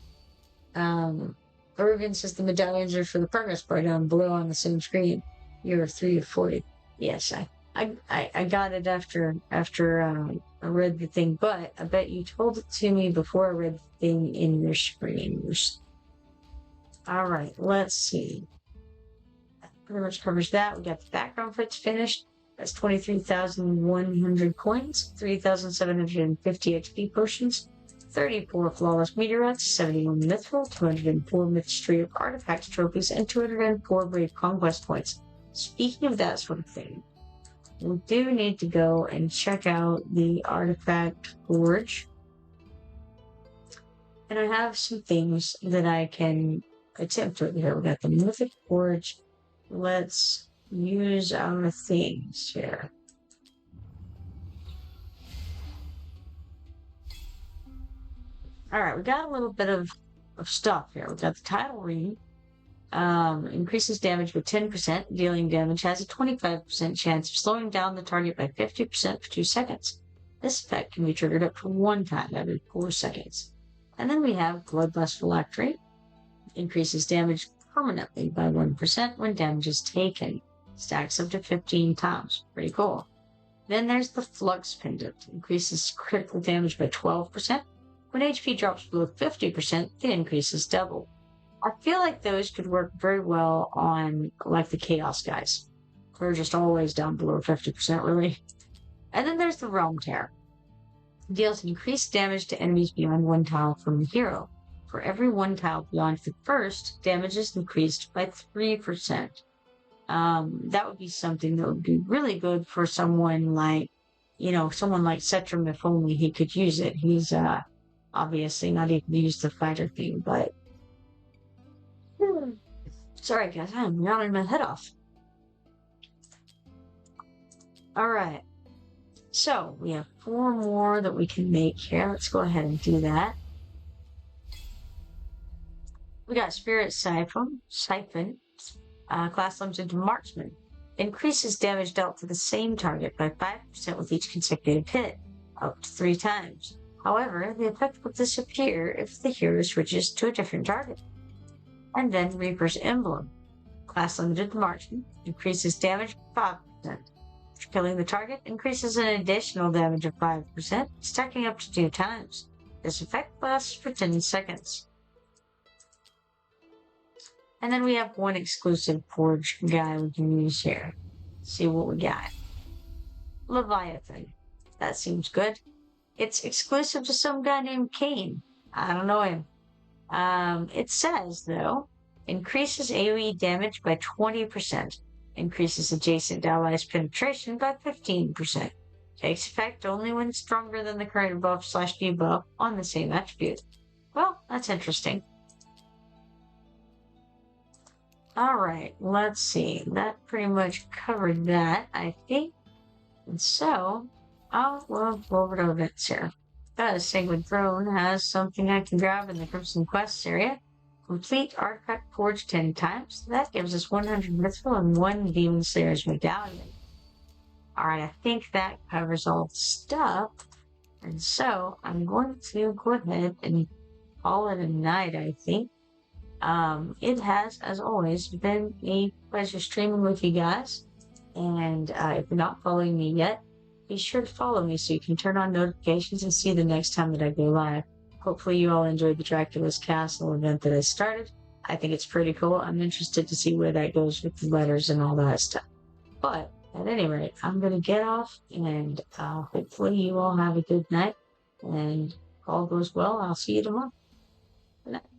Speaker 1: Oregon says the medallions are for the progress bar down below on the same screen. You're 3 of 40. Yes, I got it after I read the thing, but I bet you told it to me before I read the thing in your screens. Alright, let's see. That pretty much covers that. We got the background for it's finished. That's 23,100 coins, 3,750 XP potions, 34 flawless meteorites, 71 mithril, 204 mystery of artifacts trophies, and 204 brave conquest points. Speaking of that sort of thing, we do need to go and check out the artifact forge. And I have some things that I can attempt over here. We got the mythic forge. Let's use our things here. Alright, we got a little bit of stuff here. We got the title ring. Increases damage by 10%. Dealing damage has a 25% chance of slowing down the target by 50% for 2 seconds. This effect can be triggered up to 1 time every 4 seconds. And then we have Bloodlust Phylactery. Increases damage permanently by 1% when damage is taken. Stacks up to 15 times. Pretty cool. Then there's the Flux Pendant. Increases critical damage by 12%. When HP drops below 50%, the increase is double. I feel like those could work very well on, like, the Chaos guys. They're just always down below 50%, really. And then there's the Realm Tear. Deals increased damage to enemies beyond 1 tile from the hero. For every 1 tile beyond the first, damage is increased by 3%. That would be something that would be really good for someone like, someone like Setram, if only he could use it. He's, obviously not able to use the fighter thing, but... Sorry guys, I'm yawning my head off. Alright. So, we have 4 more that we can make here. Let's go ahead and do that. We got Spirit Siphon, class limited to Marksman. Increases damage dealt to the same target by 5% with each consecutive hit, up to 3 times. However, the effect will disappear if the hero switches to a different target. And then Reaper's Emblem. Class limited to Marksman. Increases damage by 5%. After killing the target, increases an additional damage of 5%, stacking up to 2 times. This effect lasts for 10 seconds. And then we have 1 exclusive forge guy we can use here. Let's see what we got. Leviathan. That seems good. It's exclusive to some guy named Kane. I don't know him. It says, though, increases AoE damage by 20%. Increases adjacent allies' penetration by 15%. Takes effect only when stronger than the current buff/debuff on the same attribute. Well, that's interesting. All right, let's see. That pretty much covered that, I think. And so, I'll go over to events here. Got a Sanguine Throne has something I can grab in the Crimson Quests area. Complete Artifact Forge 10 times. That gives us 100 Mythical and 1 Demon Slayer's Medallion. Alright, I think that covers all the stuff. And so, I'm going to go ahead and call it a night, I think. It has, as always, been a pleasure streaming with you guys. And if you're not following me yet, be sure to follow me so you can turn on notifications and see the next time that I go live. Hopefully you all enjoyed the Dracula's Castle event that I started. I think it's pretty cool. I'm interested to see where that goes with the letters and all that stuff. But at any rate, I'm going to get off, and hopefully you all have a good night. And if all goes well, I'll see you tomorrow. Good night.